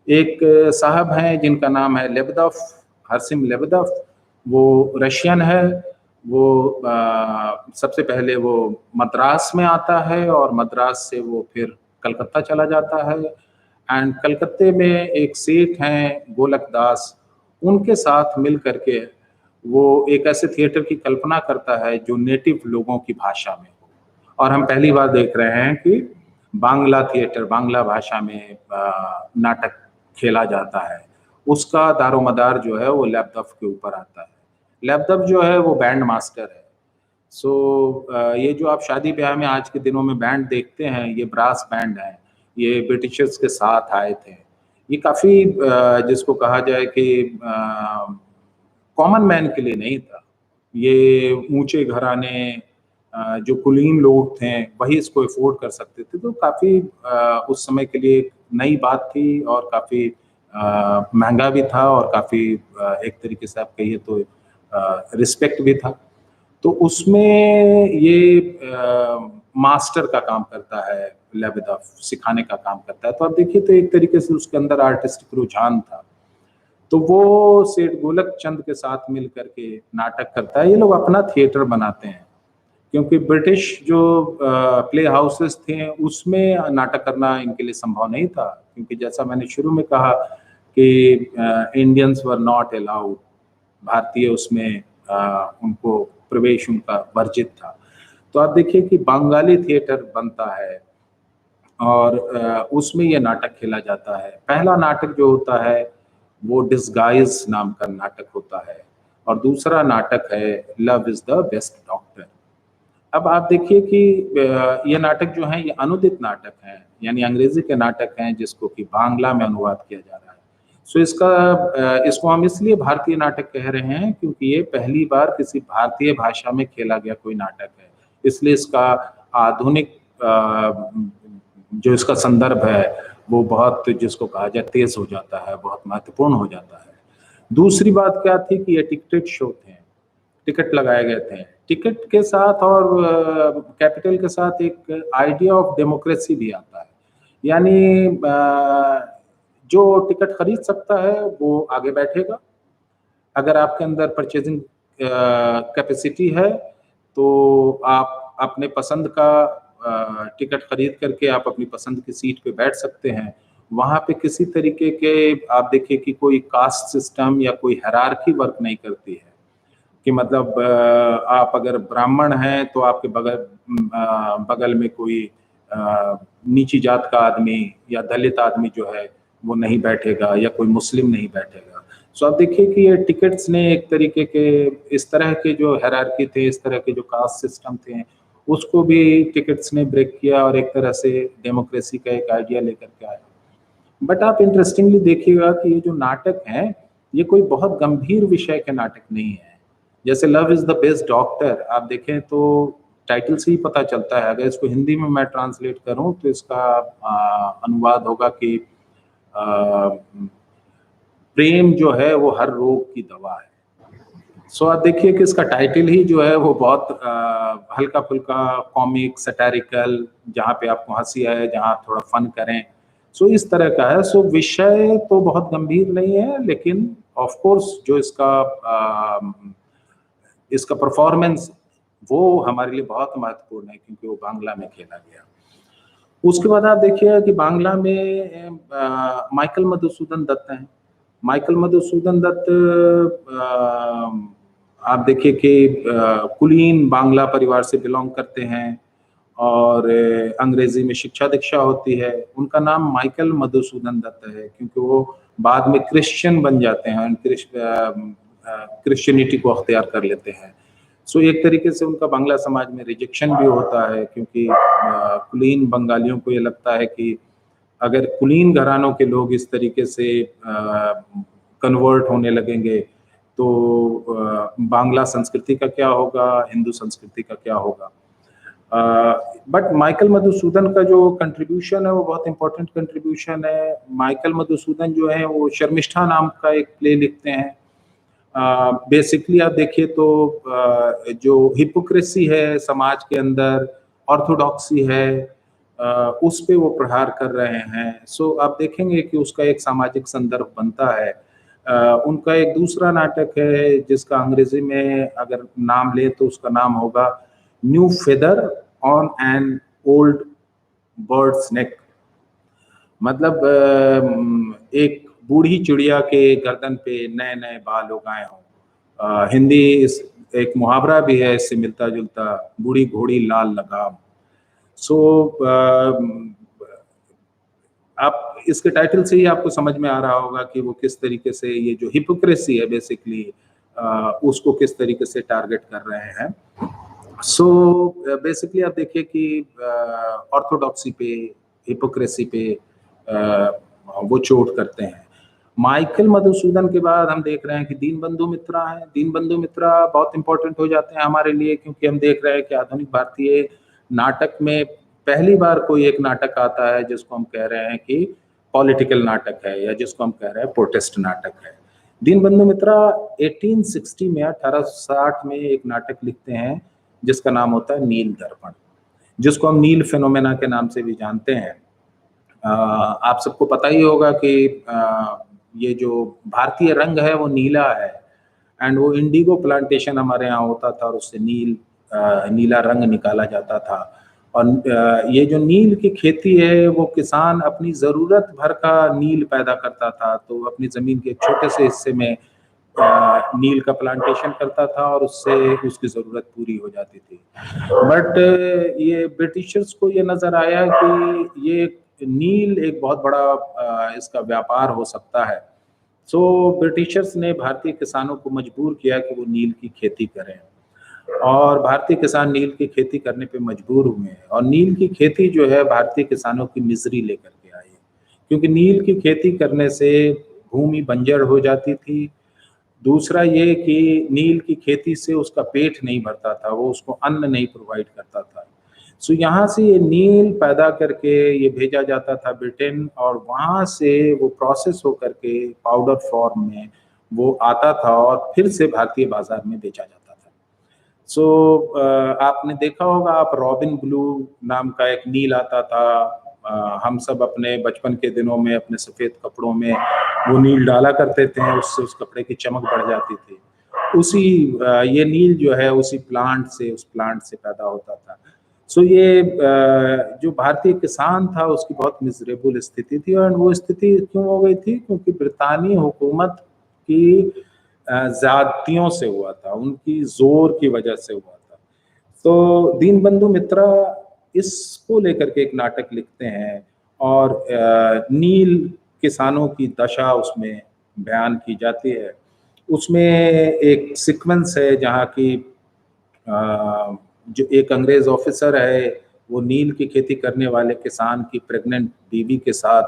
एक साहब हैं जिनका नाम है लेबेदोव, हरसिम लेबेदोव। वो रशियन है। वो सबसे पहले वो मद्रास में आता है और मद्रास से वो फिर कलकत्ता चला जाता है। एंड कलकत्ते में एक सेठ हैं गोलक दास, उनके साथ मिल करके वो एक ऐसे थिएटर की कल्पना करता है जो नेटिव लोगों की भाषा में हो। और हम पहली बार देख रहे हैं कि बांग्ला थिएटर, बांग्ला भाषा में नाटक खेला जाता है। उसका दारोमदार जो है वो लेबेदोव के ऊपर आता है। लेबेदोव जो है वो बैंड मास्टर है। सो ये जो आप शादी ब्याह में आज के दिनों में बैंड देखते हैं, ये ब्रास बैंड है। ये ब्रिटिशर्स के साथ आए थे। ये काफ़ी जिसको कहा जाए कि कॉमन मैन के लिए नहीं था। ये ऊंचे घराने, जो कुलीन लोग थे, वही इसको अफोर्ड कर सकते थे। तो काफ़ी उस समय के लिए एक नई बात थी और काफ़ी महंगा भी था और काफ़ी एक तरीके से आप कहिए तो रिस्पेक्ट भी था। तो उसमें ये मास्टर का काम करता है लेबेदोव, सिखाने का काम करता है। तो आप देखिए तो एक तरीके से उसके अंदर आर्टिस्टिक रुझान था। तो वो सेठ गोलक चंद के साथ मिल करके नाटक करता है। ये लोग अपना थिएटर बनाते हैं, क्योंकि ब्रिटिश जो प्ले हाउसेस थे उसमें नाटक करना इनके लिए संभव नहीं था, क्योंकि जैसा मैंने शुरू में कहा कि इंडियंस वर नॉट अलाउड, भारतीय उसमें उनको प्रवेश उनका वर्जित था। तो आप देखिए कि बंगाली थिएटर बनता है और उसमें ये नाटक खेला जाता है। पहला नाटक जो होता है वो डिस्गाइज नाम का नाटक होता है और दूसरा नाटक है love is the best doctor. अब आप देखिए कि ये नाटक जो है ये अनुदित नाटक हैं, यानी अंग्रेजी के नाटक हैं जिसको कि बांग्ला में अनुवाद किया जा रहा है। सो इसको हम इसलिए भारतीय नाटक कह रहे हैं क्योंकि ये पहली बार किसी भारतीय भाषा में खेला गया कोई नाटक है। इसलिए इसका आधुनिक जो इसका संदर्भ है वो बहुत, जिसको कहा जाए, तेज हो जाता है, बहुत महत्वपूर्ण हो जाता है। दूसरी बात क्या थी कि ये टिकटेड शो थे, टिकट लगाए गए थे। टिकट के साथ और कैपिटल के साथ एक आइडिया ऑफ डेमोक्रेसी भी आता है, यानी जो टिकट खरीद सकता है वो आगे बैठेगा। अगर आपके अंदर परचेजिंग कैपेसिटी है तो आप अपने पसंद का टिकट खरीद करके आप अपनी पसंद की सीट पे बैठ सकते हैं। वहाँ पे किसी तरीके के आप देखिए कि कोई कास्ट सिस्टम या कोई हायरार्की वर्क नहीं करती है, कि मतलब आप अगर ब्राह्मण हैं तो आपके बगल में कोई नीची जात का आदमी या दलित आदमी जो है वो नहीं बैठेगा, या कोई मुस्लिम नहीं बैठेगा। सो आप देखिए कि ये टिकट्स ने एक तरीके के इस तरह के जो हायरार्की थे, इस तरह के जो कास्ट सिस्टम थे, उसको भी टिकट्स ने ब्रेक किया और एक तरह से डेमोक्रेसी का एक आइडिया लेकर के आया। बट आप इंटरेस्टिंगली देखिएगा कि ये जो नाटक हैं ये कोई बहुत गंभीर विषय के नाटक नहीं है। जैसे love is the best doctor आप देखें तो टाइटल से ही पता चलता है। अगर इसको हिंदी में मैं ट्रांसलेट करूं तो इसका अनुवाद होगा कि प्रेम जो है वो हर रोग की दवा है। सो आप देखिए कि इसका टाइटल ही जो है वो बहुत हल्का फुल्का कॉमिक सैटारिकल, जहाँ पे आपको हंसी आए, जहाँ थोड़ा फन करें, सो इस तरह का है। सो विषय तो बहुत गंभीर नहीं है, लेकिन ऑफ कोर्स जो इसका परफॉर्मेंस वो हमारे लिए बहुत महत्वपूर्ण है, क्योंकि वो बांग्ला में खेला गया। उसके बाद आप देखिए कि बांग्ला में माइकल मधुसूदन दत्त हैं। माइकल मधुसूदन दत्त आप देखिए कि कुलीन बांग्ला परिवार से बिलोंग करते हैं और अंग्रेजी में शिक्षा दीक्षा होती है। उनका नाम माइकल मधुसूदन दत्त है क्योंकि वो बाद में क्रिश्चियन बन जाते हैं, क्रिश्चियनिटी को अख्तियार कर लेते हैं। सो एक तरीके से उनका बांग्ला समाज में रिजेक्शन भी होता है, क्योंकि कुलीन बंगालियों को ये लगता है कि अगर कुलीन घरानों के लोग इस तरीके से कन्वर्ट होने लगेंगे तो बांग्ला संस्कृति का क्या होगा, हिंदू संस्कृति का क्या होगा। बट माइकल मधुसूदन का जो कंट्रीब्यूशन है वो बहुत इंपॉर्टेंट कंट्रीब्यूशन है। माइकल मधुसूदन जो है वो शर्मिष्ठा नाम का एक प्ले लिखते हैं बेसिकली आप देखिए तो जो हिपोक्रेसी है समाज के अंदर, ऑर्थोडॉक्सी है, उस पे वो प्रहार कर रहे हैं। सो आप देखेंगे कि उसका एक सामाजिक संदर्भ बनता है। उनका एक दूसरा नाटक है जिसका अंग्रेजी में अगर नाम ले तो उसका नाम होगा new feather on an old bird's neck. मतलब एक बूढ़ी चिड़िया के गर्दन पे नए नए बाल उगाए हों। हिंदी इस एक मुहावरा भी है इससे मिलता जुलता, बूढ़ी घोड़ी लाल लगाम। सो आप इसके टाइटल से ही आपको समझ में आ रहा होगा कि वो किस तरीके से ये जो हिपोक्रेसी है बेसिकली उसको किस तरीके से टारगेट कर रहे हैं। सो बेसिकली आप देखिए कि ऑर्थोडॉक्सी पे, हिपोक्रेसी पे वो चोट करते हैं। माइकल मधुसूदन के बाद हम देख रहे हैं कि दीनबंधु मित्रा हैं। दीनबंधु मित्रा बहुत इंपॉर्टेंट हो जाते हैं हमारे लिए क्योंकि हम देख रहे हैं कि आधुनिक भारतीय नाटक में पहली बार कोई एक नाटक आता है जिसको हम कह रहे हैं कि पॉलिटिकल नाटक है या जिसको हम कह रहे हैं प्रोटेस्ट नाटक है। दीनबंधु मित्रा 1860 में 1860 में एक नाटक लिखते हैं जिसका नाम होता है नील दर्पण, जिसको हम नील फिनोमेना के नाम से भी जानते हैं। आप सबको पता ही होगा कि ये जो भारतीय रंग है वो नीला है एंड वो इंडिगो प्लांटेशन हमारे यहाँ होता था और उससे नीला रंग निकाला जाता था। और ये जो नील की खेती है वो किसान अपनी ज़रूरत भर का नील पैदा करता था, तो अपनी ज़मीन के एक छोटे से हिस्से में नील का प्लांटेशन करता था और उससे उसकी ज़रूरत पूरी हो जाती थी। बट ये ब्रिटिशर्स को ये नज़र आया कि ये नील एक बहुत बड़ा इसका व्यापार हो सकता है। सो ब्रिटिशर्स ने भारतीय किसानों को मजबूर किया कि वो नील की खेती करें और भारतीय किसान नील की खेती करने पे मजबूर हुए और नील की खेती जो है भारतीय किसानों की मिजरी लेकर के आई, क्योंकि नील की खेती करने से भूमि बंजर हो जाती थी। दूसरा ये कि नील की खेती से उसका पेट नहीं भरता था, वो उसको अन्न नहीं प्रोवाइड करता था। सो यहाँ से ये नील पैदा करके ये भेजा जाता था ब्रिटेन और वहाँ से वो प्रोसेस हो करके पाउडर फॉर्म में वो आता था और फिर से भारतीय बाजार में बेचा जाता था। सो आपने देखा होगा, आप रॉबिन ब्लू नाम का एक नील आता था। हम सब अपने बचपन के दिनों में अपने सफ़ेद कपड़ों में वो नील डाला करते थे, उससे उस कपड़े की चमक बढ़ जाती थी। उसी ये नील जो है उसी उस प्लांट से पैदा होता था। सो ये जो भारतीय किसान था उसकी बहुत मिजरेबल स्थिति थी और वो स्थिति क्यों हो गई थी, क्योंकि ब्रितानी हुकूमत की ज़्यादतियों से हुआ था, उनकी जोर की वजह से हुआ था। तो दीनबंधु मित्रा इसको लेकर के एक नाटक लिखते हैं और नील किसानों की दशा उसमें बयान की जाती है। उसमें एक सीक्वेंस है जहाँ की जो एक अंग्रेज ऑफिसर है वो नील की खेती करने वाले किसान की प्रेग्नेंट बीवी के साथ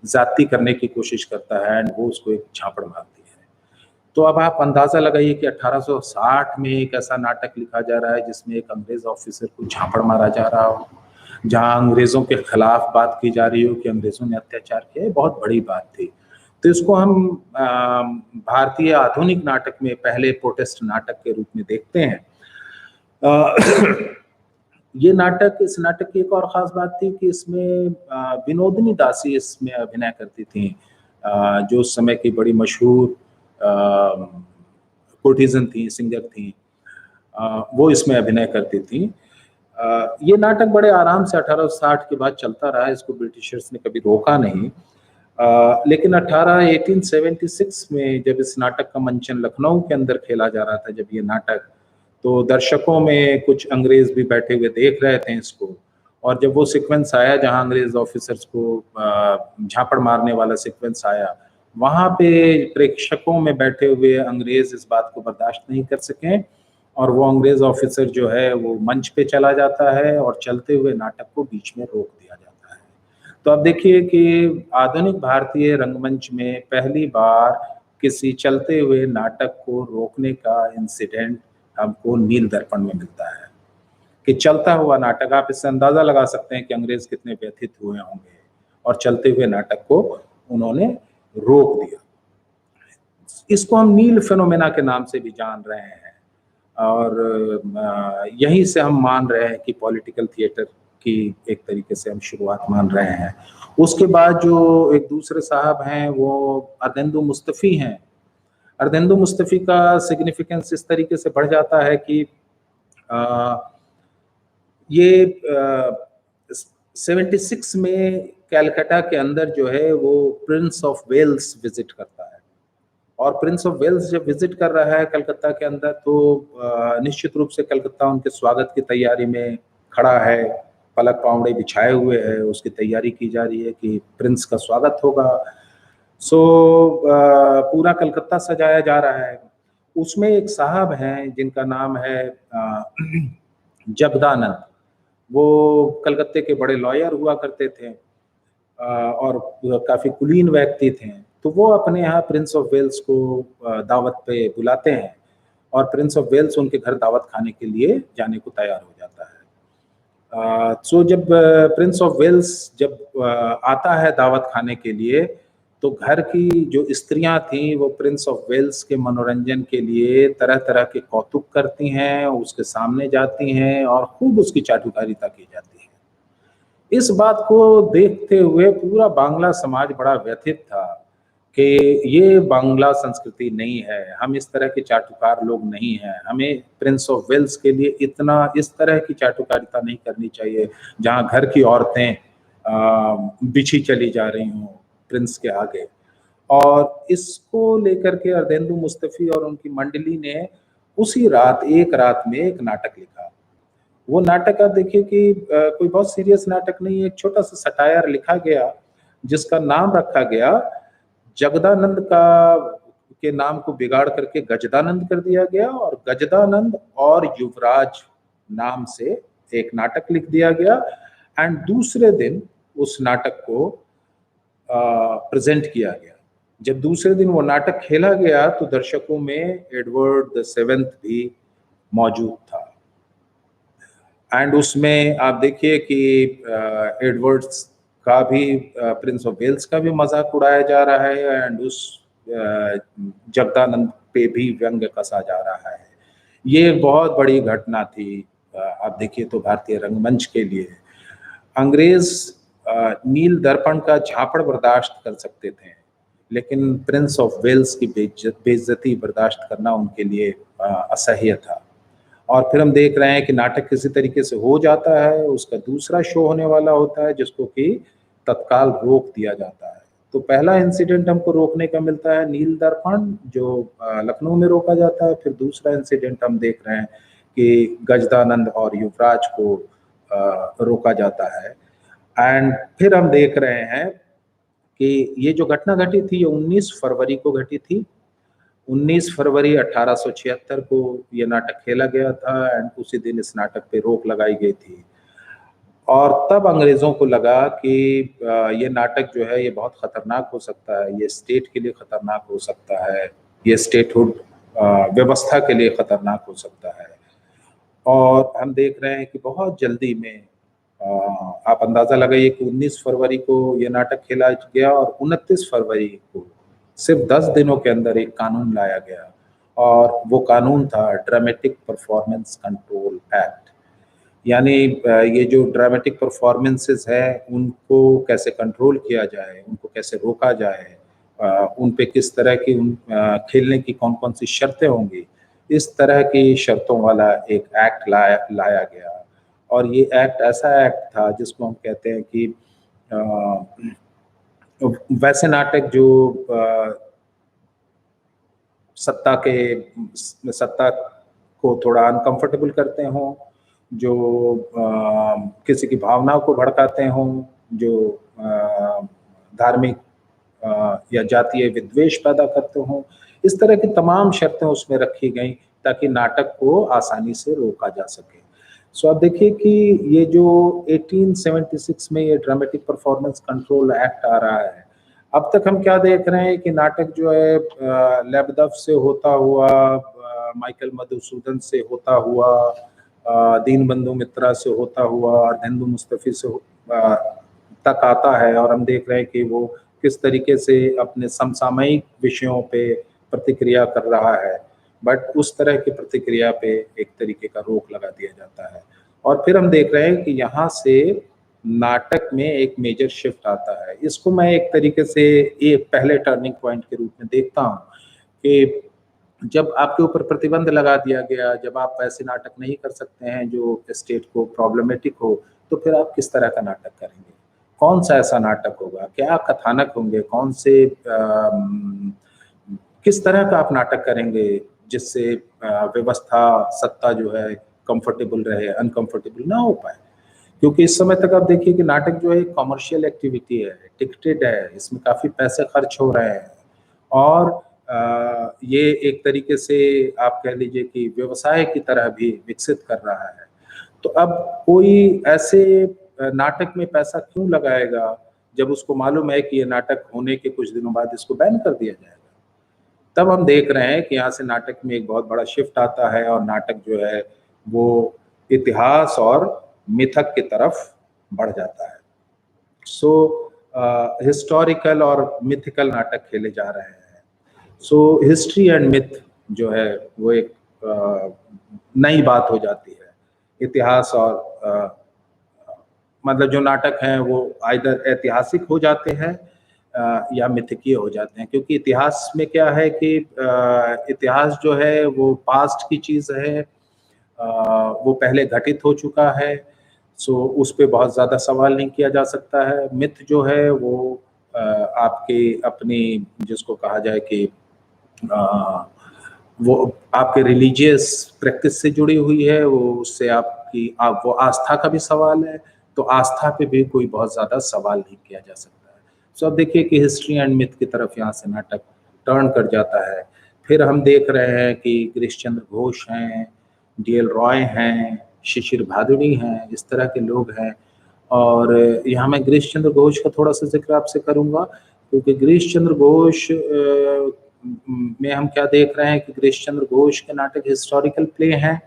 जाती करने की कोशिश करता है एंड वो उसको एक झापड़ मारती है। तो अब आप अंदाजा लगाइए कि 1860 में एक ऐसा नाटक लिखा जा रहा है जिसमें एक अंग्रेज ऑफिसर को झापड़ मारा जा रहा हो, जहां अंग्रेजों के खिलाफ बात की जा रही हो कि अंग्रेजों ने अत्याचार किया, ये बहुत बड़ी बात थी। तो इसको हम भारतीय आधुनिक नाटक में पहले प्रोटेस्ट नाटक के रूप में देखते हैं। ये नाटक, इस नाटक की एक और ख़ास बात थी कि इसमें विनोदिनी दासी इसमें अभिनय करती थी, जो उस समय की बड़ी मशहूर कोर्टिजन थी, सिंगर थी। वो इसमें अभिनय करती थी। ये नाटक बड़े आराम से 1860 के बाद चलता रहा, इसको ब्रिटिशर्स ने कभी रोका नहीं। लेकिन 1876 में जब इस नाटक का मंचन लखनऊ के अंदर खेला जा रहा था, जब ये नाटक, तो दर्शकों में कुछ अंग्रेज भी बैठे हुए देख रहे थे इसको, और जब वो सीक्वेंस आया जहां अंग्रेज ऑफिसर्स को झापड़ मारने वाला सीक्वेंस आया, वहां पे प्रेक्षकों में बैठे हुए अंग्रेज इस बात को बर्दाश्त नहीं कर सके और वो अंग्रेज ऑफिसर जो है वो मंच पे चला जाता है और चलते हुए नाटक को बीच में रोक दिया जाता है। तो अब देखिए कि आधुनिक भारतीय रंगमंच में पहली बार किसी चलते हुए नाटक को रोकने का इंसिडेंट हमको नील दर्पण में मिलता है कि चलता हुआ नाटक, आप इससे अंदाजा लगा सकते हैं कि अंग्रेज कितने व्यथित हुए होंगे और चलते हुए नाटक को उन्होंने रोक दिया। इसको हम नील फेनोमेना के नाम से भी जान रहे हैं और यहीं से हम मान रहे हैं कि पॉलिटिकल थिएटर की एक तरीके से हम शुरुआत मान रहे हैं। उसके बाद जो एक दूसरे साहब हैं वो अर्देंदु मुस्तफ़ी हैं। अर्देंदु मुस्तफ़ी का सिग्निफिकेंस इस तरीके से बढ़ जाता है कि ये 76 में कलकत्ता के अंदर जो है वो प्रिंस ऑफ वेल्स विजिट करता है और प्रिंस ऑफ वेल्स जब विजिट कर रहा है कलकत्ता के अंदर तो निश्चित रूप से कलकत्ता उनके स्वागत की तैयारी में खड़ा है, पलक पावड़े बिछाए हुए है, उसकी तैयारी की जा रही है कि प्रिंस का स्वागत होगा। सो पूरा कलकत्ता सजाया जा रहा है। उसमें एक साहब हैं जिनका नाम है जगदानंद। वो कलकत्ते के बड़े लॉयर हुआ करते थे और काफी कुलीन व्यक्ति थे। तो वो अपने यहाँ प्रिंस ऑफ वेल्स को दावत पे बुलाते हैं और प्रिंस ऑफ वेल्स उनके घर दावत खाने के लिए जाने को तैयार हो जाता है। सो जब प्रिंस ऑफ वेल्स जब आता है दावत खाने के लिए तो घर की जो स्त्रियां थीं वो प्रिंस ऑफ वेल्स के मनोरंजन के लिए तरह तरह के कौतुक करती हैं, उसके सामने जाती हैं और खूब उसकी चाटुकारिता की जाती है। इस बात को देखते हुए पूरा बांग्ला समाज बड़ा व्यथित था कि ये बांग्ला संस्कृति नहीं है, हम इस तरह के चाटुकार लोग नहीं हैं, हमें प्रिंस ऑफ वेल्स के लिए इतना इस तरह की चाटुकारिता नहीं करनी चाहिए जहाँ घर की औरतें बिछी चली जा रही हों प्रिंस के आगे। और इसको लेकर के अर्देंदु मुस्तफ़ी और उनकी मंडली ने उसी रात एक रात में एक नाटक लिखा। वो नाटक आप देखिए कि कोई बहुत सीरियस नाटक नहीं है, एक छोटा सा सटायर लिखा गया जिसका नाम रखा गया जगदानंद का के नाम को बिगाड़ करके गजदानंद कर दिया गया और गजदानंद और युवराज नाम से एक नाटक लिख दिया गया एंड दूसरे दिन उस नाटक को प्रेजेंट किया गया। जब दूसरे दिन वो नाटक खेला गया तो दर्शकों में एडवर्ड द सेवेंथ भी मौजूद था एंड उसमें आप देखिए कि एडवर्ड्स का भी प्रिंस ऑफ वेल्स का भी मजाक उड़ाया जा रहा है एंड उस जगदानंद पे भी व्यंग कसा जा रहा है। ये बहुत बड़ी घटना थी आप देखिए तो भारतीय रंगमंच के लिए। अंग्रेज नील दर्पण का झापड़ बर्दाश्त कर सकते थे लेकिन प्रिंस ऑफ वेल्स की बेइज्जती बर्दाश्त करना उनके लिए असह्य था। और फिर हम देख रहे हैं कि नाटक किसी तरीके से हो जाता है, उसका दूसरा शो होने वाला होता है जिसको कि तत्काल रोक दिया जाता है। तो पहला इंसिडेंट हमको रोकने का मिलता है नील दर्पण जो लखनऊ में रोका जाता है, फिर दूसरा इंसिडेंट हम देख रहे हैं कि गजदानंद और युवराज को रोका जाता है एंड फिर हम देख रहे हैं कि ये जो घटना घटी थी ये 19 फरवरी को घटी थी। 19 फरवरी 1876 को ये नाटक खेला गया था एंड उसी दिन इस नाटक पे रोक लगाई गई थी और तब अंग्रेजों को लगा कि ये नाटक जो है ये बहुत खतरनाक हो सकता है, ये स्टेट के लिए खतरनाक हो सकता है, ये स्टेटहुड व्यवस्था के लिए खतरनाक हो सकता है। और हम देख रहे हैं कि बहुत जल्दी में आप अंदाजा लगाइए कि 19 फरवरी को ये नाटक खेला गया और 29 फरवरी को सिर्फ 10 दिनों के अंदर एक कानून लाया गया और वो कानून था ड्रामेटिक परफॉर्मेंस कंट्रोल एक्ट। यानी ये जो ड्रामेटिक परफॉर्मेंसेस है उनको कैसे कंट्रोल किया जाए, उनको कैसे रोका जाए, उन पे किस तरह की खेलने की कौन कौन सी शर्तें होंगी, इस तरह की शर्तों वाला एक एक्ट लाया गया। और ये एक्ट ऐसा एक्ट था जिसको हम कहते हैं कि वैसे नाटक जो सत्ता को थोड़ा अनकंफर्टेबल करते हों, जो किसी की भावनाओं को भड़काते हों, जो धार्मिक या जातीय विद्वेष पैदा करते हों, इस तरह की तमाम शर्तें उसमें रखी गई ताकि नाटक को आसानी से रोका जा सके। सो आप देखिए कि ये जो 1876 में ये ड्रामेटिक परफॉर्मेंस कंट्रोल एक्ट आ रहा है, अब तक हम क्या देख रहे हैं कि नाटक जो है लेबदफ से होता हुआ, माइकल मधुसूदन से होता हुआ, दीनबंधु मित्रा से होता हुआ, अर्देंदु मुस्तफ़ी से तक आता है और हम देख रहे हैं कि वो किस तरीके से अपने समसामयिक विषयों पे प्रतिक्रिया कर रहा है, बट उस तरह की प्रतिक्रिया पे एक तरीके का रोक लगा दिया जाता है। और फिर हम देख रहे हैं कि यहाँ से नाटक में एक मेजर शिफ्ट आता है। इसको मैं एक तरीके से एक पहले टर्निंग पॉइंट के रूप में देखता हूँ कि जब आपके ऊपर प्रतिबंध लगा दिया गया, जब आप वैसे नाटक नहीं कर सकते हैं जो स्टेट को प्रॉब्लमेटिक हो, तो फिर आप किस तरह का नाटक करेंगे? कौन-सा ऐसा नाटक होगा? क्या कथानक होंगे? कौन से किस तरह का आप नाटक करेंगे जिससे व्यवस्था, सत्ता जो है कंफर्टेबल रहे, अनकंफर्टेबल ना हो पाए? क्योंकि इस समय तक आप देखिए कि नाटक जो है एक कमर्शियल एक्टिविटी है, टिकटेड है, इसमें काफ़ी पैसे खर्च हो रहे हैं और ये एक तरीके से आप कह लीजिए कि व्यवसाय की तरह भी विकसित कर रहा है। तो अब कोई ऐसे नाटक में पैसा क्यों लगाएगा जब उसको मालूम है कि ये नाटक होने के कुछ दिनों बाद इसको बैन कर दिया जाएगा। तब हम देख रहे हैं कि यहाँ से नाटक में एक बहुत बड़ा शिफ्ट आता है और नाटक जो है वो इतिहास और मिथक की तरफ बढ़ जाता है। सो हिस्टोरिकल और मिथिकल नाटक खेले जा रहे हैं। सो हिस्ट्री एंड मिथ जो है वो एक नई बात हो जाती है। इतिहास और मतलब जो नाटक हैं वो आइदर ऐतिहासिक हो जाते हैं या मिथकीय हो जाते हैं, क्योंकि इतिहास में क्या है कि इतिहास जो है वो पास्ट की चीज़ है, वो पहले घटित हो चुका है, सो उस पे बहुत ज़्यादा सवाल नहीं किया जा सकता है। मिथ जो है वो आपकी अपनी जिसको कहा जाए कि वो आपके रिलीजियस प्रैक्टिस से जुड़ी हुई है, वो उससे आपकी वो आस्था का भी सवाल है, तो आस्था पे भी कोई बहुत ज़्यादा सवाल नहीं किया जा सकता है। सो अब देखिए कि हिस्ट्री एंड मिथ की तरफ यहाँ से नाटक टर्न कर जाता है। फिर हम देख रहे हैं कि गिरीश चंद्र घोष हैं, डीएल रॉय हैं, शिशिर भादुड़ी हैं, इस तरह के लोग हैं। और यहाँ मैं गिरीश चंद्र घोष का थोड़ा-सा ज़िक्र आपसे करूँगा, क्योंकि गिरीश चंद्र घोष में हम क्या देख रहे हैं कि गिरीश चंद्र घोष के नाटक हिस्टोरिकल प्ले हैं।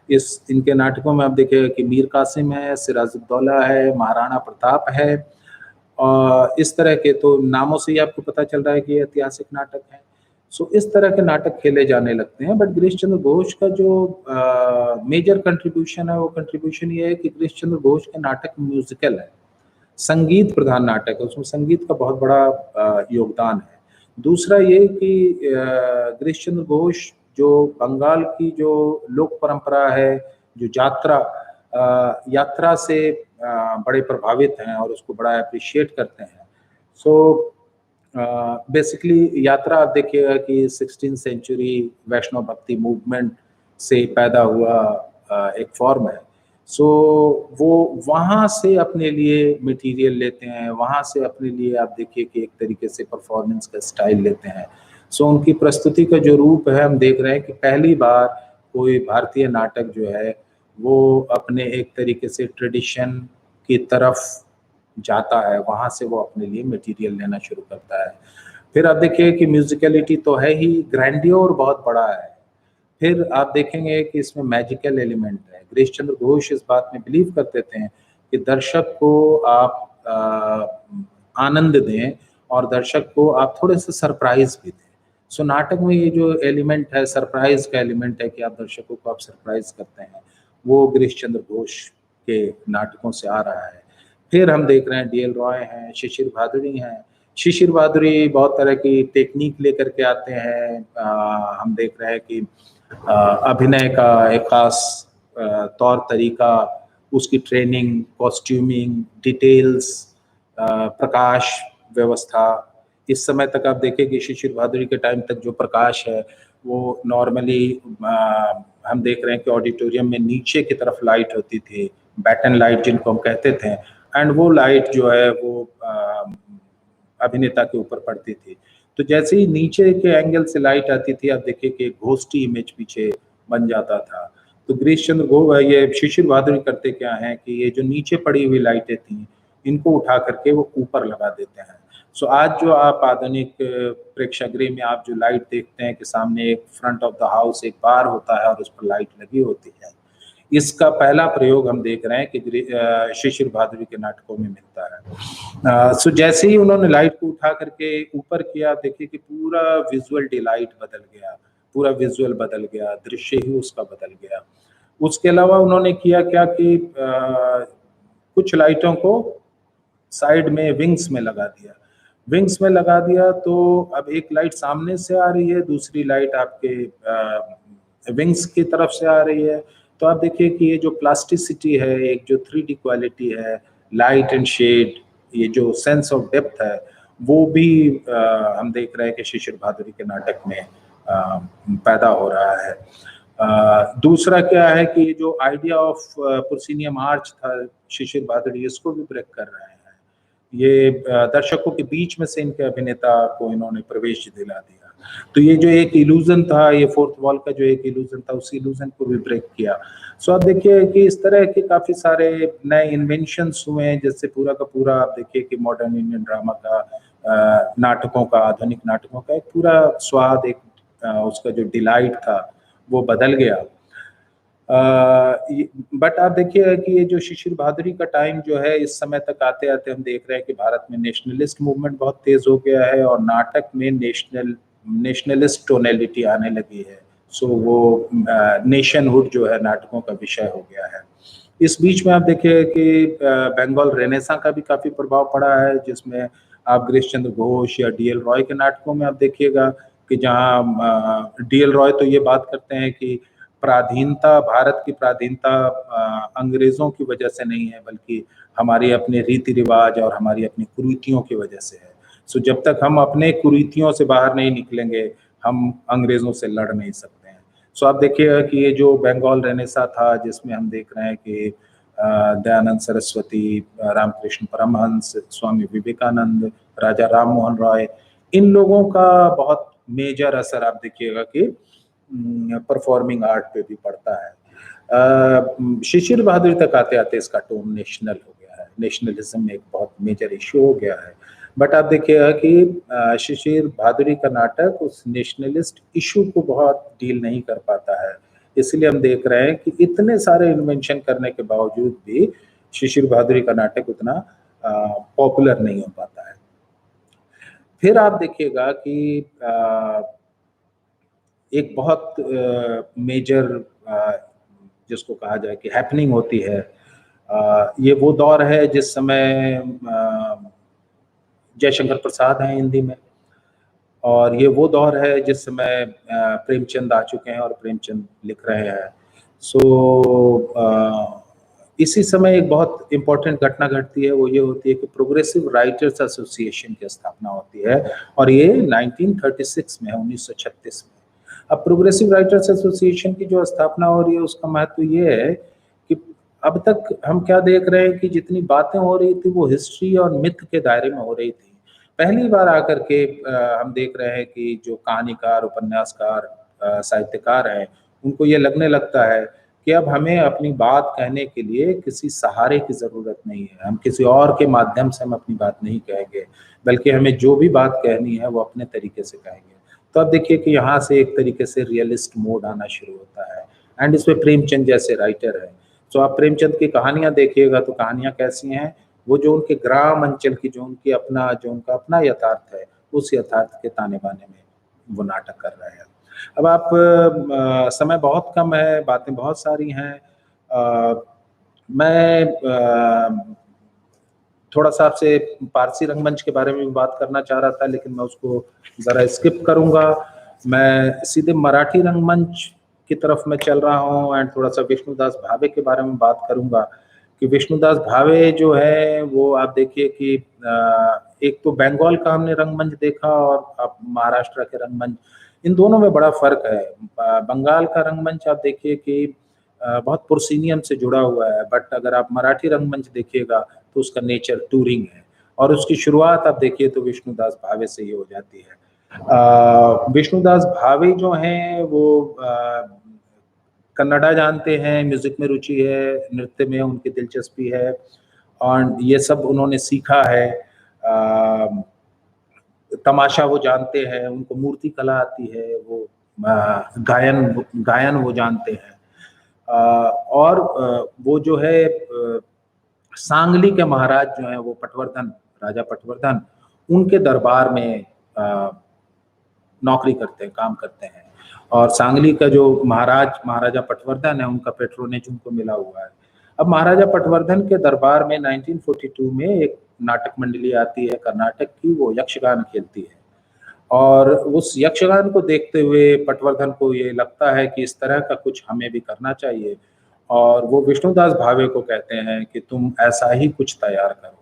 इनके नाटकों में आप देखिएगा कि मीर कासिम है, सिराजुद्दौला है, महाराणा प्रताप है। इस तरह के तो नामों से ही आपको पता चल रहा है कि ये ऐतिहासिक नाटक हैं। सो इस तरह के नाटक खेले जाने लगते हैं, बट गिरीश चंद्र घोष का जो मेजर कंट्रीब्यूशन है, वो कंट्रीब्यूशन ये है कि गिरीश चंद्र घोष के नाटक म्यूजिकल है, संगीत प्रधान नाटक है, उसमें संगीत का बहुत बड़ा योगदान है। दूसरा ये कि गिरीश चंद्र घोष जो बंगाल की जो लोक परंपरा है, जो यात्रा से बड़े प्रभावित हैं और उसको बड़ा एप्रिशिएट करते हैं। सो बेसिकली यात्रा आप देखिएगा कि 16th सेंचुरी वैष्णव भक्ति मूवमेंट से पैदा हुआ एक फॉर्म है। सो वो वहाँ से अपने लिए मटेरियल लेते हैं, वहाँ से अपने लिए आप देखिए कि एक तरीके से परफॉर्मेंस का स्टाइल लेते हैं। सो उनकी प्रस्तुति का जो रूप है, हम देख रहे हैं कि पहली बार कोई भारतीय नाटक जो है वो अपने एक तरीके से ट्रेडिशन की तरफ जाता है, वहाँ से वो अपने लिए मटेरियल लेना शुरू करता है। फिर आप देखिए कि म्यूजिकलिटी तो है ही, ग्रैंडियोर बहुत बड़ा है। फिर आप देखेंगे कि इसमें मैजिकल एलिमेंट है। गिरीश चंद्र घोष इस बात में बिलीव करते थे कि दर्शक को आप आनंद दें और दर्शक को आप थोड़े से सरप्राइज भी दें। सो नाटक में ये जो एलिमेंट है, सरप्राइज का एलिमेंट है कि आप दर्शकों को आप सरप्राइज करते हैं, वो गिरीश चंद्र घोष के नाटकों से आ रहा है। फिर हम देख रहे हैं डीएल रॉय हैं, शिशिर भादुड़ी हैं। शिशिर भादुड़ी बहुत तरह की टेक्निक लेकर के आते हैं। हम देख रहे हैं कि अभिनय का एक खास तौर तरीका, उसकी ट्रेनिंग, कॉस्ट्यूमिंग, डिटेल्स, प्रकाश व्यवस्था। इस समय तक आप देखें कि शिशिर भादुड़ी के टाइम तक जो प्रकाश है वो नॉर्मली हम देख रहे हैं कि ऑडिटोरियम में नीचे की तरफ लाइट होती थी, बैटन लाइट जिनको हम कहते थे, एंड वो लाइट जो है वो अभिनेता के ऊपर पड़ती थी। तो जैसे ही नीचे के एंगल से लाइट आती थी, आप देखिए कि घोस्टी इमेज पीछे बन जाता था। तो गिरीश चंद्र ये शिशिर भादुड़ी करते क्या हैं कि ये जो नीचे पड़ी हुई लाइटें थी, इनको उठा करके वो ऊपर लगा देते हैं। सो आज जो आप आधुनिक प्रेक्षागृह में आप जो लाइट देखते हैं कि सामने एक फ्रंट ऑफ द हाउस एक बार होता है और उस पर लाइट लगी होती है, इसका पहला प्रयोग हम देख रहे हैं कि शिशिर भादुरी के नाटकों में मिलता है। सो जैसे ही उन्होंने लाइट को उठा करके ऊपर किया, देखिए कि पूरा विजुअल डिलाइट बदल गया, पूरा विजुअल बदल गया, दृश्य ही उसका बदल गया। उसके अलावा उन्होंने किया क्या कि कुछ लाइटों को साइड में विंग्स में लगा दिया। विंग्स में लगा दिया तो अब एक लाइट सामने से आ रही है, दूसरी लाइट आपके विंग्स की तरफ से आ रही है। तो आप देखिए कि ये जो प्लास्टिसिटी है, एक जो 3D क्वालिटी है, लाइट एंड शेड, ये जो सेंस ऑफ डेप्थ है, वो भी हम देख रहे हैं कि शिशिर भादुरी के नाटक में पैदा हो रहा है। दूसरा क्या है कि जो आइडिया ऑफ प्रोसिनियम आर्च था शिशिर भादुरी, इसको भी ब्रेक कर रहे हैं। ये दर्शकों के बीच में से इनके अभिनेता को इन्होंने प्रवेश दिला दिया। तो ये जो एक इल्यूजन था, ये फोर्थ वॉल का जो एक इल्यूजन था, उस इल्यूजन को भी ब्रेक किया। सो आप देखिए कि इस तरह के काफी सारे नए इन्वेंशंस हुए हैं, जैसे पूरा का पूरा आप देखिए कि मॉडर्न इंडियन ड्रामा का, नाटकों का, आधुनिक नाटकों का एक पूरा स्वाद, एक उसका जो डिलाइट था वो बदल गया। बट आप देखिए कि ये जो शिशिर भादुरी का टाइम जो है, इस समय तक आते आते हम देख रहे हैं कि भारत में नेशनलिस्ट मूवमेंट बहुत तेज हो गया है और नाटक में नेशनलिस्ट टोनैलिटी आने लगी है। सो वो नेशनहुड जो है नाटकों का विषय हो गया है। इस बीच में आप देखिए कि बंगाल रेनेसा का भी काफी प्रभाव पड़ा है, जिसमें आप गिरीश चंद्र घोष या डीएल रॉय के नाटकों में आप देखिएगा कि जहाँ डीएल रॉय तो ये बात करते हैं कि पराधीनता, भारत की पराधीनता अंग्रेजों की वजह से नहीं है, बल्कि हमारी अपने रीति रिवाज और हमारी अपनी कुरीतियों की वजह से है। सो जब तक हम अपने कुरीतियों से बाहर नहीं निकलेंगे, हम अंग्रेजों से लड़ नहीं सकते हैं। सो आप देखिए कि ये जो बंगाल रेनेसा था, जिसमें हम देख रहे हैं कि दयानंद सरस्वती, रामकृष्ण परमहंस, स्वामी विवेकानंद, राजा राम मोहन रॉय, इन लोगों का बहुत मेजर असर आप देखिएगा कि परफॉर्मिंग आर्ट पे भी पड़ता है। शिशिर भादुरी तक आते आते इसका टोन नेशनल हो गया है, नेशनलिज्म में एक बहुत मेजर इश्यू हो गया है। बट आप देखिएगा कि शिशिर भादुरी का नाटक उस नेशनलिस्ट इशू को बहुत डील नहीं कर पाता है। इसलिए हम देख रहे हैं कि इतने सारे इन्वेंशन करने के बावजूद भी शिशिर भादुरी का नाटक उतना पॉपुलर नहीं हो पाता है। फिर आप देखिएगा कि एक बहुत मेजर जिसको कहा जाए कि हैपनिंग होती है, ये वो दौर है जिस समय जयशंकर प्रसाद हैं हिंदी में, और ये वो दौर है जिस समय प्रेमचंद आ चुके हैं और प्रेमचंद लिख रहे हैं। सो इसी समय एक बहुत इम्पोर्टेंट घटना घटती है, वो ये होती है कि प्रोग्रेसिव राइटर्स एसोसिएशन की स्थापना होती है, और ये 1936 में है, 1936 में। अब प्रोग्रेसिव राइटर्स एसोसिएशन की जो स्थापना हो रही है, उसका महत्व ये है कि अब तक हम क्या देख रहे हैं कि जितनी बातें हो रही थी वो हिस्ट्री और मिथ के दायरे में हो रही थी। पहली बार आकर के हम देख रहे हैं कि जो कहानीकार, उपन्यासकार, साहित्यकार हैं, उनको ये लगने लगता है कि अब हमें अपनी बात कहने के लिए किसी सहारे की ज़रूरत नहीं है, हम किसी और के माध्यम से हम अपनी बात नहीं कहेंगे, बल्कि हमें जो भी बात कहनी है वो अपने तरीके से कहेंगे। तो अब देखिए कि यहाँ से एक तरीके से रियलिस्ट मोड आना शुरू होता है, एंड इसमें प्रेमचंद जैसे राइटर हैं। तो आप प्रेमचंद की कहानियाँ देखिएगा तो कहानियाँ कैसी हैं, वो जो उनके ग्राम अंचल की, जो उनका अपना यथार्थ है, उस यथार्थ के ताने बाने में वो नाटक कर रहे हैं। अब आप समय बहुत कम है, बातें बहुत सारी हैं। मैं थोड़ा सा आपसे पारसी रंगमंच के बारे में भी बात करना चाह रहा था, लेकिन मैं उसको ज़रा स्किप करूँगा। मैं सीधे मराठी रंगमंच की तरफ मैं चल रहा हूँ, एंड थोड़ा सा विष्णुदास भावे के बारे में बात करूँगा कि विष्णुदास भावे जो है वो आप देखिए कि एक तो बंगाल का हमने रंगमंच देखा और अब महाराष्ट्र के रंगमंच, इन दोनों में बड़ा फ़र्क है। बंगाल का रंगमंच आप देखिए कि बहुत प्रोसिनियम से जुड़ा हुआ है, बट अगर आप मराठी रंगमंच देखिएगा तो उसका नेचर टूरिंग है, और उसकी शुरुआत आप देखिए तो विष्णुदास भावे से ही हो जाती है। विष्णुदास भावे जो हैं वो कन्नड़ा जानते हैं, म्यूजिक में रुचि है, नृत्य में उनकी दिलचस्पी है, और ये सब उन्होंने सीखा है। तमाशा वो जानते हैं, उनको मूर्ति कला आती है, वो गायन गायन वो जानते हैं। और वो जो है सांगली के महाराज जो हैं वो पटवर्धन, राजा पटवर्धन, उनके दरबार में नौकरी करते हैं, काम करते हैं। और सांगली का जो महाराजा पटवर्धन है, उनका पेट्रोनेज उनको मिला हुआ है। अब महाराजा पटवर्धन के दरबार में 1942 में एक नाटक मंडली आती है कर्नाटक की, वो यक्षगान खेलती है। और उस यक्षगान को देखते हुए पटवर्धन को ये लगता है कि इस तरह का कुछ हमें भी करना चाहिए, और वो विष्णुदास भावे को कहते हैं कि तुम ऐसा ही कुछ तैयार करो।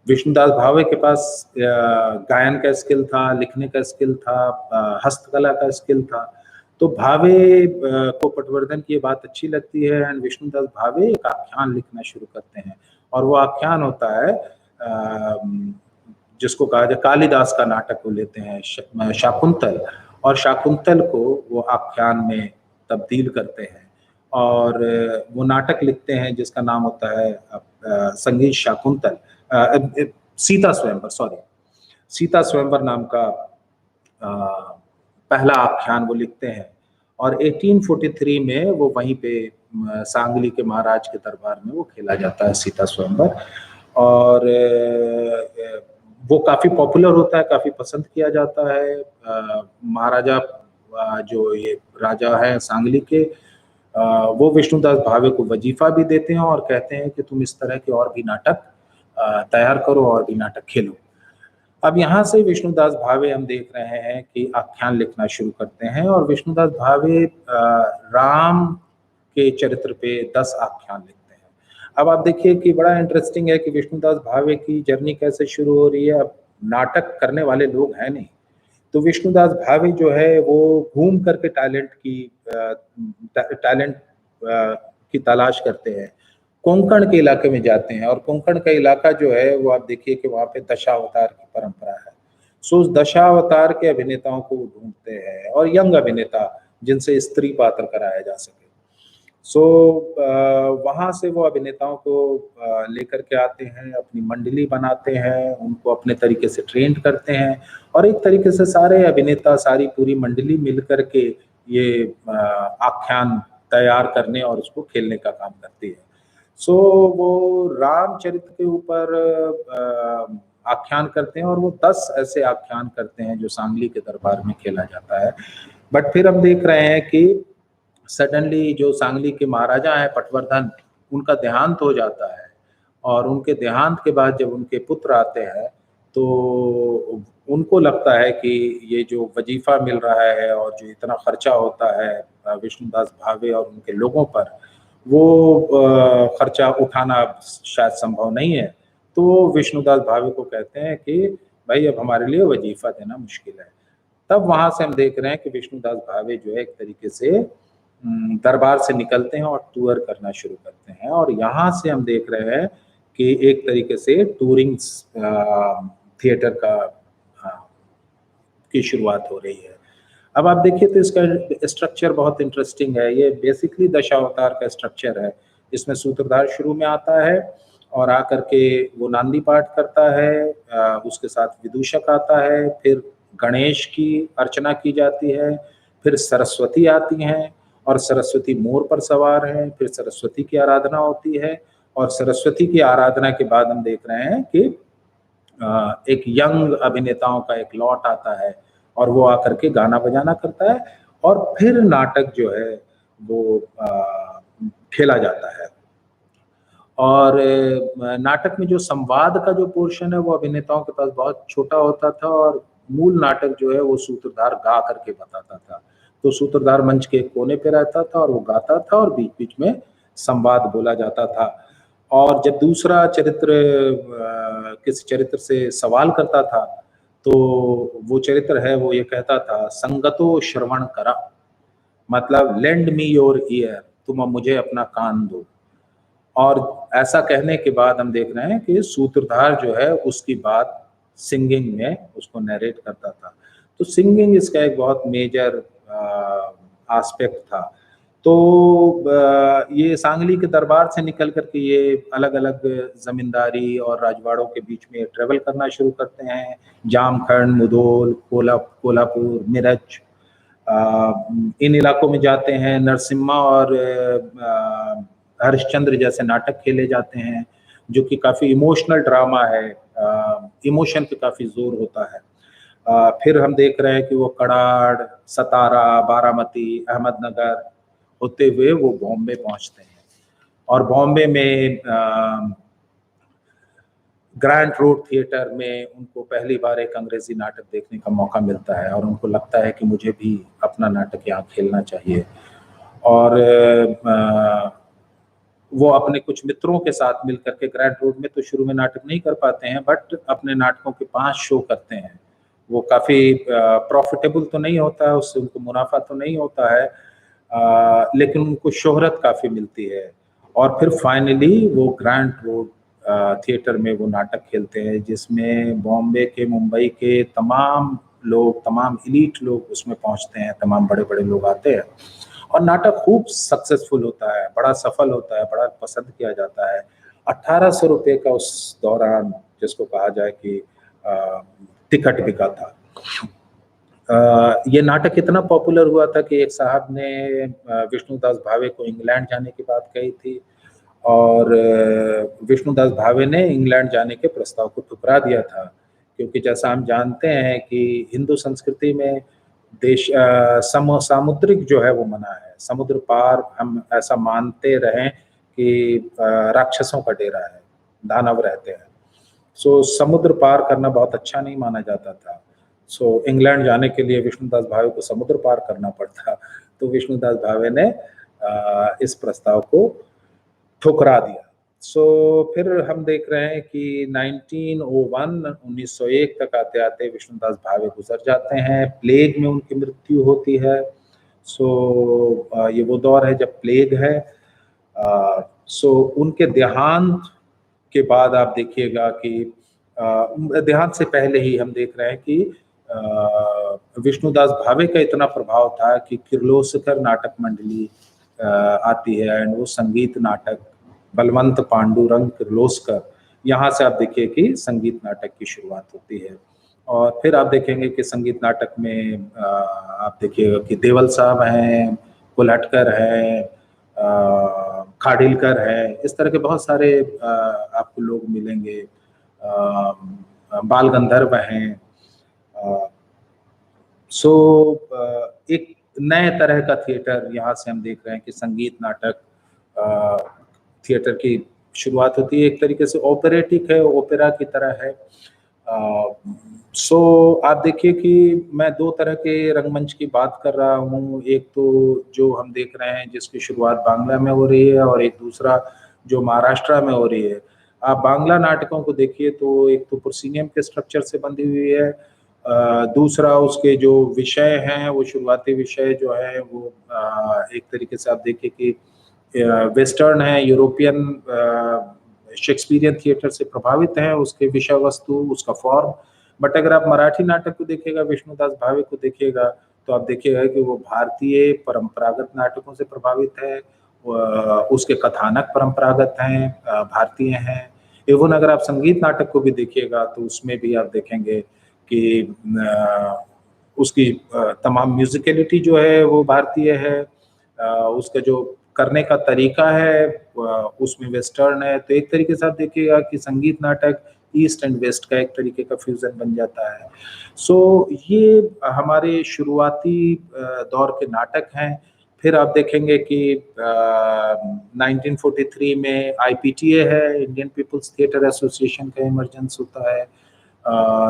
विष्णुदास भावे के पास गायन का स्किल था, लिखने का स्किल था, हस्तकला का स्किल था। तो भावे को पटवर्धन की ये बात अच्छी लगती है, एंड विष्णुदास भावे एक आख्यान लिखना शुरू करते हैं। और वो आख्यान होता है जिसको कहा जाए कालिदास का नाटक वो लेते हैं, शाकुंतल, और शाकुंतल को वो आख्यान में तब्दील करते हैं और वो नाटक लिखते हैं जिसका नाम होता है संगीत शाकुंतल, सीता स्वयंवर, सॉरी, सीता स्वयंवर नाम का पहला आख्यान वो लिखते हैं। और 1843 में वो वहीं पे सांगली के महाराज के दरबार में वो खेला जाता है सीता स्वयंवर, और वो काफी पॉपुलर होता है, काफी पसंद किया जाता है। महाराजा जो ये राजा है सांगली के, वो विष्णुदास भावे को वजीफा भी देते हैं और कहते हैं कि तुम इस तरह के और भी नाटक तैयार करो और भी नाटक खेलो। अब यहाँ से विष्णुदास भावे हम देख रहे हैं कि आख्यान लिखना शुरू करते हैं, और विष्णुदास भावे राम के चरित्र पे 10 आख्यान लिखते हैं। अब आप देखिए कि बड़ा इंटरेस्टिंग है कि विष्णुदास भावे की जर्नी कैसे शुरू हो रही है। अब नाटक करने वाले लोग हैं नहीं, तो विष्णुदास भावे जो है वो घूम करके टैलेंट की तलाश करते हैं। कोंकण के इलाके में जाते हैं, और कोंकण का इलाका जो है वो आप देखिए कि वहाँ पे दशावतार की परंपरा है। सो उस दशावतार के अभिनेताओं को ढूंढते हैं, और यंग अभिनेता जिनसे स्त्री पात्र कराया जा सके। सो वहाँ से वो अभिनेताओं को लेकर के आते हैं, अपनी मंडली बनाते हैं, उनको अपने तरीके से ट्रेंड करते हैं, और एक तरीके से सारे अभिनेता, सारी पूरी मंडली मिल करके ये आख्यान तैयार करने और उसको खेलने का काम करती है। सो वो रामचरित्र के ऊपर आख्यान करते हैं, और वो 10 ऐसे आख्यान करते हैं जो सांगली के दरबार में खेला जाता है। बट फिर हम देख रहे हैं कि सडनली जो सांगली के महाराजा हैं पटवर्धन, उनका देहांत हो जाता है, और उनके देहांत के बाद जब उनके पुत्र आते हैं तो उनको लगता है कि ये जो वजीफा मिल रहा है और जो इतना खर्चा होता है विष्णुदास भावे और उनके लोगों पर, वो खर्चा उठाना शायद संभव नहीं है। तो विष्णुदास भावे को कहते हैं कि भाई अब हमारे लिए वजीफा देना मुश्किल है। तब वहां से हम देख रहे हैं कि विष्णुदास भावे जो है एक तरीके से दरबार से निकलते हैं और टूर करना शुरू करते हैं, और यहाँ से हम देख रहे हैं कि एक तरीके से टूरिंग थिएटर का की शुरुआत हो रही है। अब आप देखिए तो इसका स्ट्रक्चर बहुत इंटरेस्टिंग है। ये बेसिकली दशावतार का स्ट्रक्चर है। इसमें सूत्रधार शुरू में आता है और आकर के वो नांदी पाठ करता है, उसके साथ विदूषक आता है, फिर गणेश की अर्चना की जाती है, फिर सरस्वती आती हैं और सरस्वती मोर पर सवार हैं, फिर सरस्वती की आराधना होती है, और सरस्वती की आराधना के बाद हम देख रहे हैं कि एक यंग अभिनेताओं का एक लॉट आता है और वो आकर के गाना बजाना करता है, और फिर नाटक जो है वो खेला जाता है। और नाटक में जो संवाद का जो पोर्शन है वो अभिनेताओं के पास बहुत छोटा होता था, और मूल नाटक जो है वो सूत्रधार गा करके बताता था। तो सूत्रधार मंच के कोने पे रहता था और वो गाता था, और बीच बीच में संवाद बोला जाता था। और जब दूसरा चरित्र किसी चरित्र से सवाल करता था तो वो चरित्र है वो ये कहता था, संगतो श्रवण करा, मतलब लेंड मी योर ईयर, तुम अब मुझे अपना कान दो। और ऐसा कहने के बाद हम देख रहे हैं कि सूत्रधार जो है उसकी बात सिंगिंग में उसको नरेट करता था। तो सिंगिंग इसका एक बहुत मेजर एस्पेक्ट था। तो ये सांगली के दरबार से निकल करके ये अलग अलग जमींदारी और राजवाड़ों के बीच में ट्रेवल करना शुरू करते हैं। जामखंड, मुधोल, कोल्हापुर, मिरज, इन इलाकों में जाते हैं, नरसिम्हा और हरिश्चंद्र जैसे नाटक खेले जाते हैं, जो कि काफ़ी इमोशनल ड्रामा है, इमोशन पे काफ़ी ज़ोर होता है। फिर हम देख रहे हैं कि वो कड़ाड़, सतारा, बारामती, अहमदनगर होते हुए वो बॉम्बे पहुँचते हैं और बॉम्बे में ग्रैंड रोड थिएटर में उनको पहली बार एक अंग्रेजी नाटक देखने का मौका मिलता है और उनको लगता है कि मुझे भी अपना नाटक यहाँ खेलना चाहिए। और वो अपने कुछ मित्रों के साथ मिलकर के ग्रैंड रोड में तो शुरू में नाटक नहीं कर पाते हैं, बट अपने नाटकों के 5 शो करते हैं। वो काफ़ी प्रॉफिटेबल तो नहीं होता है, उससे उनको मुनाफा तो नहीं होता है, लेकिन उनको शोहरत काफ़ी मिलती है और फिर फाइनली वो ग्रैंड रोड थिएटर में वो नाटक खेलते हैं, जिसमें बॉम्बे के, मुंबई के तमाम लोग, तमाम एलीट लोग उसमें पहुंचते हैं, तमाम बड़े-बड़े लोग आते हैं और नाटक खूब सक्सेसफुल होता है, बड़ा सफल होता है, बड़ा पसंद किया जाता है। 1800 रुपए का उस दौरान, जिसको कहा जाए कि टिकट बिका था। ये नाटक इतना पॉपुलर हुआ था कि एक साहब ने विष्णुदास भावे को इंग्लैंड जाने की बात कही थी और विष्णुदास भावे ने इंग्लैंड जाने के प्रस्ताव को ठुकरा दिया था, क्योंकि जैसा हम जानते हैं कि हिंदू संस्कृति में सामुद्रिक जो है वो मना है। समुद्र पार हम ऐसा मानते रहें कि राक्षसों का डेरा है, दानव रहते हैं। सो समुद्र पार करना बहुत अच्छा नहीं माना जाता था। सो इंग्लैंड जाने के लिए विष्णुदास भावे को समुद्र पार करना पड़ता, तो विष्णुदास भावे ने इस प्रस्ताव को ठुकरा दिया। सो फिर हम देख रहे हैं कि 1901 तक आते-आते विष्णुदास भावे गुजर जाते हैं, प्लेग में उनकी मृत्यु होती है। सो ये वो दौर है जब प्लेग है। सो उनके देहांत के बाद आप देखिएगा कि देहांत से पहले ही हम देख रहे हैं कि विष्णुदास भावे का इतना प्रभाव था कि किर्लोस्कर नाटक मंडली आती है एंड वो संगीत नाटक बलवंत पांडुरंग किर्लोस्कर, यहाँ से आप देखिए कि संगीत नाटक की शुरुआत होती है। और फिर आप देखेंगे कि संगीत नाटक में आप देखिएगा कि देवल साहब हैं, कुलहटकर हैं, खाडिलकर है, इस तरह के बहुत सारे आपको लोग मिलेंगे। बाल गंधर्व हैं। सो एक नए तरह का थिएटर यहाँ से हम देख रहे हैं कि संगीत नाटक थिएटर की शुरुआत होती है। एक तरीके से ओपेरेटिक है, ओपेरा की तरह है। सो आप देखिए कि मैं 2 तरह के रंगमंच की बात कर रहा हूँ। एक तो जो हम देख रहे हैं जिसकी शुरुआत बांग्ला में हो रही है और एक दूसरा जो महाराष्ट्र में हो रही है। आप बांग्ला नाटकों को देखिए तो एक तो प्रोसिनियम के स्ट्रक्चर से बंधी हुई है, दूसरा उसके जो विषय हैं वो शुरुआती विषय जो है वो एक तरीके से आप देखिए कि वेस्टर्न है, यूरोपियन शेक्सपियरियन थिएटर से प्रभावित है, उसके विषय वस्तु, उसका फॉर्म। बट अगर आप मराठी नाटक को देखिएगा, विष्णुदास भावे को देखिएगा, तो आप देखिएगा कि वो भारतीय परंपरागत नाटकों से प्रभावित है। उसके कथानक परंपरागत हैं, भारतीय हैं। इवन अगर आप संगीत नाटक को भी देखिएगा तो उसमें भी आप देखेंगे कि उसकी तमाम म्यूजिकलिटी जो है वो भारतीय है, उसका जो करने का तरीका है उसमें वेस्टर्न है। तो एक तरीके से आप देखिएगा कि संगीत नाटक ईस्ट एंड वेस्ट का एक तरीके का फ्यूजन बन जाता है। सो ये हमारे शुरुआती दौर के नाटक हैं। फिर आप देखेंगे कि 1943 में आईपीटीए है, इंडियन पीपल्स थिएटर एसोसिएशन का इमर्जेंस होता है।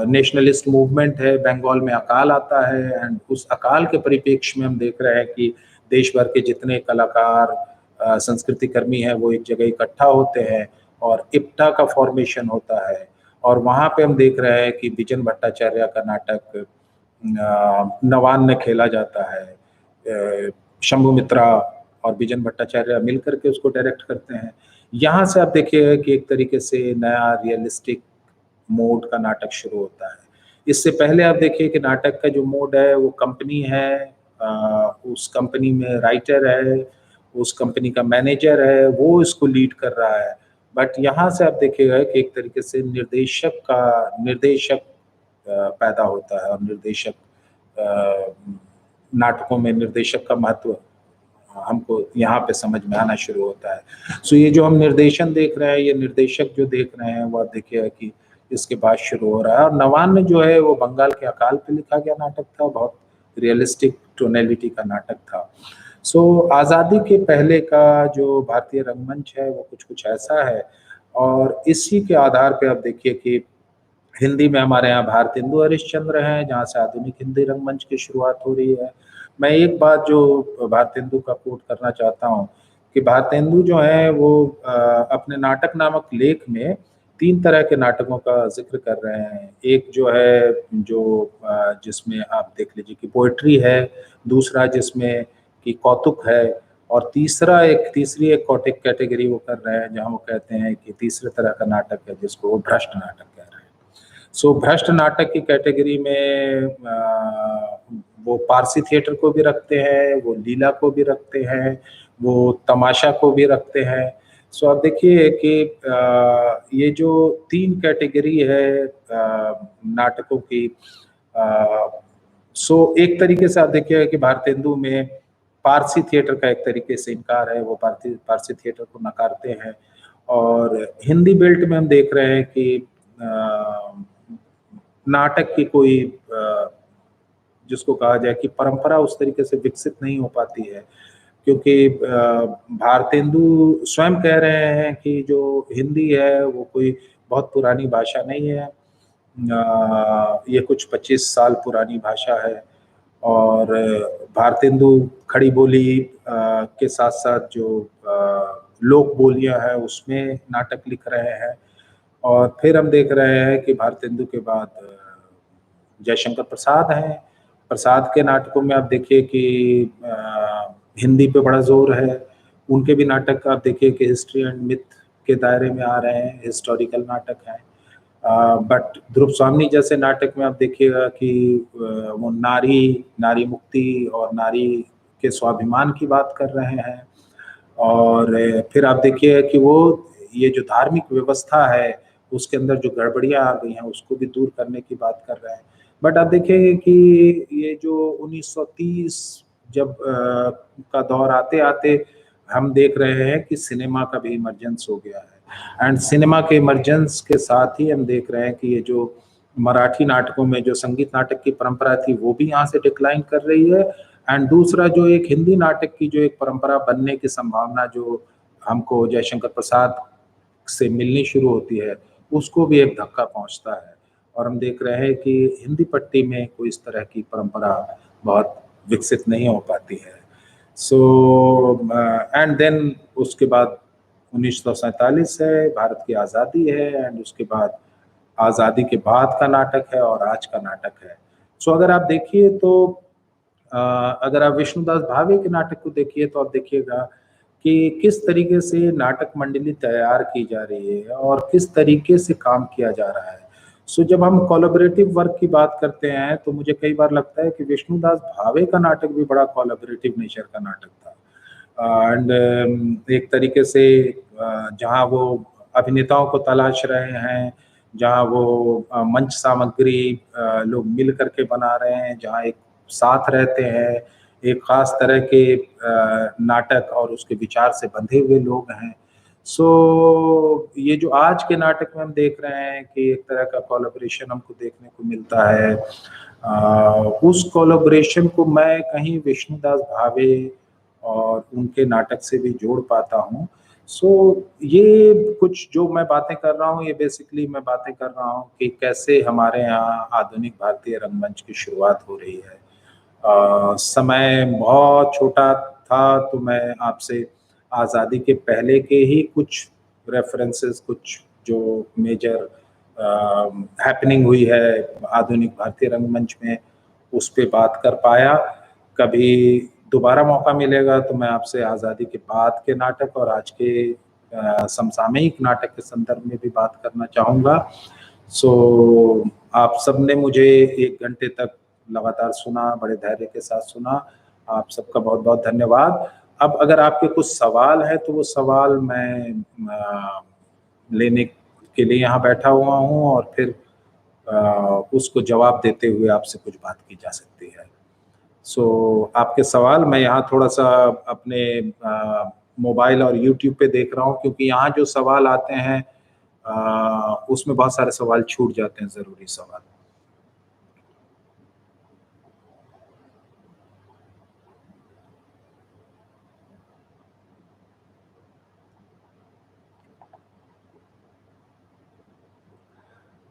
नेशनलिस्ट मूवमेंट है, बंगाल में अकाल आता है एंड उस अकाल के परिप्रेक्ष्य में हम देख रहे हैं कि देश भर के जितने कलाकार, संस्कृति कर्मी हैं वो एक जगह इकट्ठा होते हैं और इप्टा का फॉर्मेशन होता है। और वहाँ पे हम देख रहे हैं कि बिजन भट्टाचार्य का नाटक नवान्न खेला जाता है। शंभु मित्रा और बिजन भट्टाचार्य मिलकर के उसको डायरेक्ट करते हैं। यहाँ से आप देखिए कि एक तरीके से नया रियलिस्टिक मोड का नाटक शुरू होता है। इससे पहले आप देखिए कि नाटक का जो मोड है वो कंपनी है, उस कंपनी में राइटर है, उस कंपनी का मैनेजर है, वो इसको लीड कर रहा है। बट यहाँ से आप देखिएगा कि एक तरीके से निर्देशक पैदा होता है और निर्देशक नाटकों में निर्देशक का महत्व हमको यहाँ पे समझ में आना शुरू होता है। सो ये जो हम निर्देशन देख रहे हैं, ये निर्देशक जो देख रहे हैं, वो आप देखिएगा कि इसके बाद शुरू हो रहा है। और नवान्न जो है वो बंगाल के अकाल पे लिखा गया नाटक था, बहुत रियलिस्टिक टोनैलिटी का नाटक था। सो आज़ादी के पहले का जो भारतीय रंगमंच है वो कुछ ऐसा है। और इसी के आधार पे आप देखिए कि हिंदी में हमारे यहाँ भारतेंदु हरिश्चंद्र हैं, जहाँ से आधुनिक हिंदी रंगमंच की शुरुआत हो रही है। मैं एक बात जो भारतेंदु का कोट करना चाहता हूँ कि भारतेंदु जो है वो अपने नाटक नामक लेख में 3 तरह के नाटकों का ज़िक्र कर रहे हैं। एक जो है जो जिसमें आप देख लीजिए कि पोएट्री है, दूसरा जिसमें कि कौतुक है, और तीसरी एक कौटिक कैटेगरी वो कर रहे हैं, जहाँ वो कहते हैं कि तीसरे तरह का नाटक है जिसको वो भ्रष्ट नाटक कह रहे हैं। सो भ्रष्ट नाटक की कैटेगरी में वो पारसी थिएटर को भी रखते हैं, वो लीला को भी रखते हैं, वो तमाशा को भी रखते हैं। सो आप देखिए कि ये जो 3 कैटेगरी है नाटकों की, सो एक तरीके से आप देखिएगा कि भारतेंदु में पारसी थिएटर का एक तरीके से इनकार है, वो पारसी थिएटर को नकारते हैं। और हिंदी बेल्ट में हम देख रहे हैं कि नाटक की कोई जिसको कहा जाए कि परंपरा उस तरीके से विकसित नहीं हो पाती है, क्योंकि भारतेंदु स्वयं कह रहे हैं कि जो हिंदी है वो कोई बहुत पुरानी भाषा नहीं है। ये कुछ 25 साल पुरानी भाषा है। और भारतेंदु खड़ी बोली के साथ साथ जो लोक बोलियां हैं उसमें नाटक लिख रहे हैं। और फिर हम देख रहे हैं कि भारतेंदु के बाद जयशंकर प्रसाद हैं। प्रसाद के नाटकों में आप देखिए कि हिंदी पे बड़ा जोर है। उनके भी नाटक आप देखिए कि हिस्ट्री एंड मिथ के दायरे में आ रहे हैं, हिस्टोरिकल नाटक हैं। बट ध्रुव स्वामी जैसे नाटक में आप देखिएगा कि वो नारी मुक्ति और नारी के स्वाभिमान की बात कर रहे हैं। और फिर आप देखिए कि वो ये जो धार्मिक व्यवस्था है उसके अंदर जो गड़बड़ियां आ गई हैं उसको भी दूर करने की बात कर रहे हैं। बट आप देखेंगे कि ये जो 1930 जब का दौर आते आते हम देख रहे हैं कि सिनेमा का भी इमरजेंस हो गया है। एंड सिनेमा के इमरजेंस के साथ ही हम देख रहे हैं कि ये जो मराठी नाटकों में जो संगीत नाटक की परंपरा थी वो भी यहाँ से डिक्लाइन कर रही है। एंड दूसरा जो एक हिंदी नाटक की जो एक परंपरा बनने की संभावना जो हमको जयशंकर प्रसाद से मिलनी शुरू होती है उसको भी एक धक्का पहुंचता है। और हम देख रहे हैं कि हिंदी पट्टी में कोई इस तरह की परंपरा बहुत विकसित नहीं हो पाती है। सो एंड देन उसके बाद 1947 है, भारत की आज़ादी है। एंड उसके बाद आज़ादी के बाद का नाटक है और आज का नाटक है। सो अगर आप देखिए तो अगर आप विष्णुदास भावे के नाटक को देखिए तो आप देखिएगा कि किस तरीके से नाटक मंडली तैयार की जा रही है और किस तरीके से काम किया जा रहा है। सो जब हम कोलैबोरेटिव वर्क की बात करते हैं तो मुझे कई बार लगता है कि विष्णुदास भावे का नाटक भी बड़ा कोलैबोरेटिव नेचर का नाटक था। एंड एक तरीके से जहाँ वो अभिनेताओं को तलाश रहे हैं, जहाँ वो मंच सामग्री लोग मिल करके बना रहे हैं, जहाँ एक साथ रहते हैं, एक खास तरह के नाटक और उसके विचार से बंधे हुए लोग हैं। सो ये जो आज के नाटक में हम देख रहे हैं कि एक तरह का कोलैबोरेशन हमको देखने को मिलता है। उस कोलैबोरेशन को मैं कहीं विष्णुदास भावे और उनके नाटक से भी जोड़ पाता हूँ। सो ये कुछ जो मैं बातें कर रहा हूँ ये बेसिकली मैं बातें कर रहा हूँ कि कैसे हमारे यहाँ आधुनिक भारतीय रंगमंच की शुरुआत हो रही है। समय बहुत छोटा था तो मैं आपसे आज़ादी के पहले के ही कुछ रेफरेंसेस, कुछ जो मेजर हैपनिंग हुई है आधुनिक भारतीय रंगमंच में उस पे बात कर पाया। कभी दोबारा मौका मिलेगा तो मैं आपसे आज़ादी के बाद के नाटक और आज के समसामयिक नाटक के संदर्भ में भी बात करना चाहूँगा। सो आप सबने मुझे 1 घंटे तक लगातार सुना, बड़े धैर्य के साथ सुना। आप सबका बहुत-बहुत धन्यवाद। अब अगर आपके कुछ सवाल हैं तो वो सवाल मैं लेने के लिए यहाँ बैठा हुआ हूँ और फिर उसको जवाब देते हुए आपसे कुछ बात की जा सकती है। आपके सवाल मैं यहाँ थोड़ा सा अपने मोबाइल और यूट्यूब पे देख रहा हूँ, क्योंकि यहाँ जो सवाल आते हैं उसमें बहुत सारे सवाल छूट जाते हैं, ज़रूरी सवाल।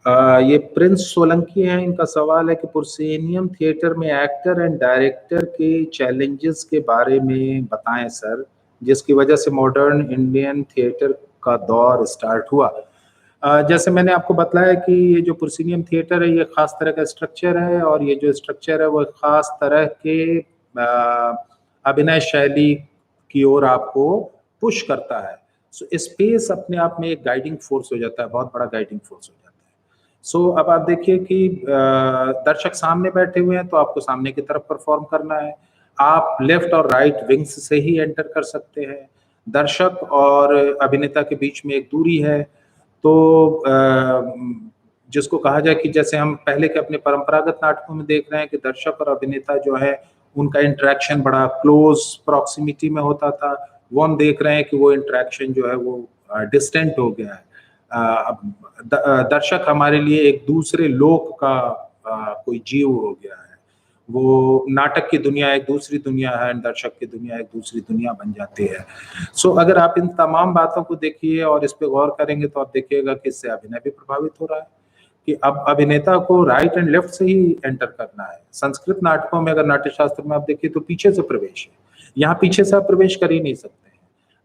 ये प्रिंस सोलंकी हैं, इनका सवाल है कि प्रोसेनियम थिएटर में एक्टर एंड डायरेक्टर के चैलेंजेस के बारे में बताएं सर, जिसकी वजह से मॉडर्न इंडियन थिएटर का दौर स्टार्ट हुआ। जैसे मैंने आपको बताया कि ये जो प्रोसेनियम थिएटर है, ये खास तरह का स्ट्रक्चर है, और ये जो स्ट्रक्चर है वो खास तरह के अभिनय शैली की ओर आपको पुश करता है। स्पेस अपने आप में एक गाइडिंग फोर्स हो जाता है, बहुत बड़ा गाइडिंग फोर्स हो जाता है। अब आप देखिए कि दर्शक सामने बैठे हुए हैं, तो आपको सामने की तरफ परफॉर्म करना है। आप लेफ्ट और राइट विंग्स से ही एंटर कर सकते हैं। दर्शक और अभिनेता के बीच में एक दूरी है, तो जिसको कहा जाए कि जैसे हम पहले के अपने परंपरागत नाटकों में देख रहे हैं कि दर्शक और अभिनेता जो है उनका इंटरेक्शन बड़ा क्लोज प्रॉक्सिमिटी में होता था, वो हम देख रहे हैं कि वो इंटरेक्शन जो है वो डिस्टेंट हो गया है। अब दर्शक हमारे लिए एक दूसरे लोक का कोई जीव हो गया है। वो नाटक की दुनिया एक दूसरी दुनिया है, दर्शक की दुनिया एक दूसरी दुनिया बन जाती है। अगर आप इन तमाम बातों को देखिए और इस पे गौर करेंगे, तो आप देखिएगा कि इससे अभिनय भी प्रभावित हो रहा है, कि अब अभिनेता को राइट एंड लेफ्ट से ही एंटर करना है। संस्कृत नाटकों में, अगर नाट्य शास्त्र में आप देखिए, तो पीछे से प्रवेश है। यहाँ पीछे से आप प्रवेश कर ही नहीं सकते हैं।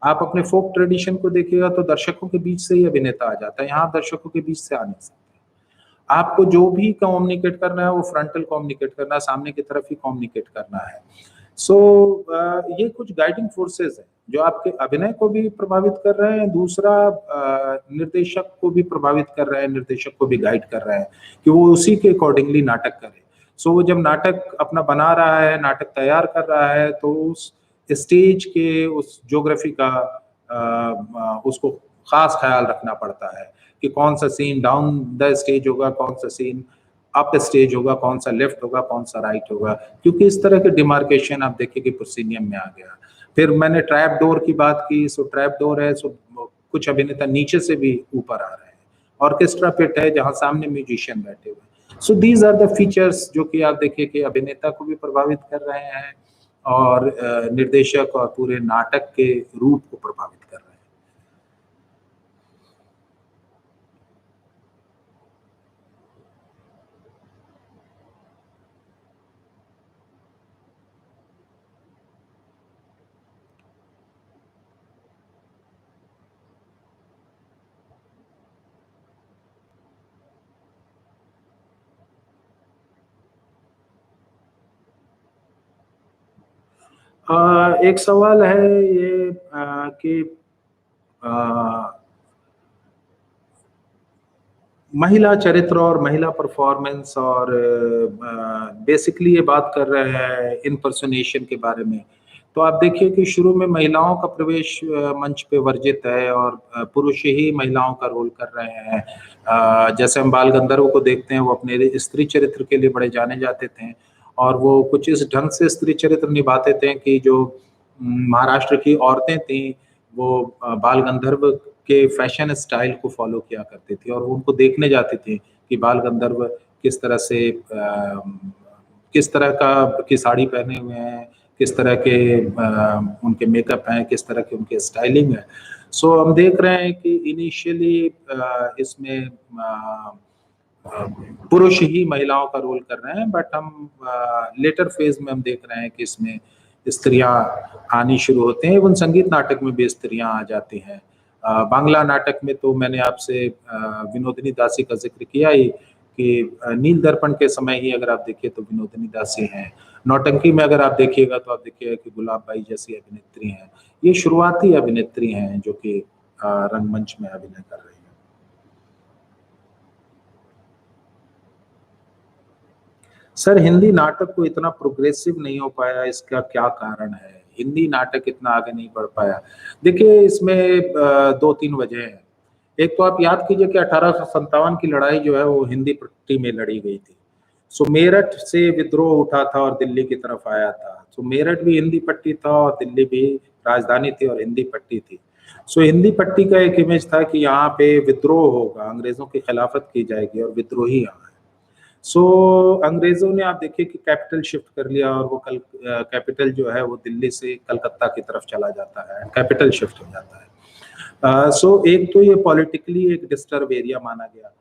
आप अपने फोक ट्रेडिशन को देखिएगा तो दर्शकों के बीच से ही अभिनेता आ जाता है, यहाँ दर्शकों के बीच से आ नहीं सकते। आपको जो भी कम्युनिकेट करना है वो फ्रंटल कम्युनिकेट करना है, सामने की तरफ ही कम्युनिकेट करना है। ये कुछ गाइडिंग फोर्सेस हैं जो आपके अभिनय को भी प्रभावित कर रहे हैं, दूसरा निर्देशक को भी प्रभावित कर रहे हैं, निर्देशक को भी गाइड कर रहे हैं कि वो उसी के अकॉर्डिंगली नाटक करे। वो जब नाटक अपना बना रहा है, नाटक तैयार कर रहा है, तो उस स्टेज के उस ज्योग्राफी का उसको खास ख्याल रखना पड़ता है कि कौन सा सीन डाउन द स्टेज होगा, कौन सा सीन अप स्टेज होगा, कौन सा लेफ्ट होगा, कौन सा राइट होगा, क्योंकि इस तरह के डिमार्केशन आप देखिए कि प्रोसीनियम में आ गया। फिर मैंने ट्रैप डोर की बात की, ट्रैप डोर है, कुछ अभिनेता नीचे से भी ऊपर आ रहे हैं। ऑर्केस्ट्रा पिट है जहां सामने म्यूजिशियन बैठे हुए। दीज आर द फीचर्स जो कि आप देखिए कि अभिनेता को भी प्रभावित कर रहे हैं और निर्देशक और पूरे नाटक के रूप को प्रभावित कर रहे हैं। एक सवाल है ये कि महिला चरित्र और महिला परफॉर्मेंस, और बेसिकली ये बात कर रहे हैं इम्पर्सोनेशन के बारे में। तो आप देखिए कि शुरू में महिलाओं का प्रवेश मंच पे वर्जित है और पुरुष ही महिलाओं का रोल कर रहे हैं। जैसे हम बाल गंधर्व को देखते हैं, वो अपने स्त्री चरित्र के लिए बड़े जाने जाते थे, और वो कुछ इस ढंग से स्त्री चरित्र निभाते थे कि जो महाराष्ट्र की औरतें थी वो बाल गंधर्व के फैशन स्टाइल को फॉलो किया करती थी, और वो उनको देखने जाते थे कि बाल गंधर्व किस तरह से किस तरह की साड़ी पहने हुए हैं, किस तरह के उनके मेकअप हैं, किस तरह की उनकी स्टाइलिंग है। हम देख रहे हैं कि इनिशियली इसमें पुरुष ही महिलाओं का रोल कर रहे हैं, बट हम लेटर फेज में हम देख रहे हैं कि इसमें स्त्रियां आनी शुरू होते हैं। एवं संगीत नाटक में भी स्त्रियां आ जाती हैं। बांग्ला नाटक में तो मैंने आपसे विनोदिनी दासी का जिक्र किया ही कि नील दर्पण के समय ही अगर आप देखिए तो विनोदिनी दासी हैं। नौटंकी में अगर आप देखिएगा तो आप देखिएगा कि गुलाब बाई जैसी अभिनेत्री हैं। ये शुरुआती अभिनेत्री हैं जो कि रंगमंच में अभिनय कर रही हैं। सर, हिंदी नाटक को इतना प्रोग्रेसिव नहीं हो पाया, इसका क्या कारण है? हिंदी नाटक इतना आगे नहीं बढ़ पाया। देखिए इसमें दो तीन वजह हैं। एक तो आप याद कीजिए कि 1857 की लड़ाई जो है वो हिंदी पट्टी में लड़ी गई थी। सो मेरठ से विद्रोह उठा था और दिल्ली की तरफ आया था। सो मेरठ भी हिंदी पट्टी था और दिल्ली भी राजधानी थी और हिंदी पट्टी थी। सो हिंदी पट्टी का एक इमेज था कि यहाँ पे विद्रोह होगा, अंग्रेजों की खिलाफत की जाएगी और विद्रोही यहाँ है। सो अंग्रेजों ने आप देखिए कि कैपिटल शिफ्ट कर लिया और वो कल कैपिटल जो है वो दिल्ली से कलकत्ता की तरफ चला जाता है, कैपिटल शिफ्ट हो जाता है। सो एक तो ये पॉलिटिकली एक डिस्टर्ब एरिया माना गया।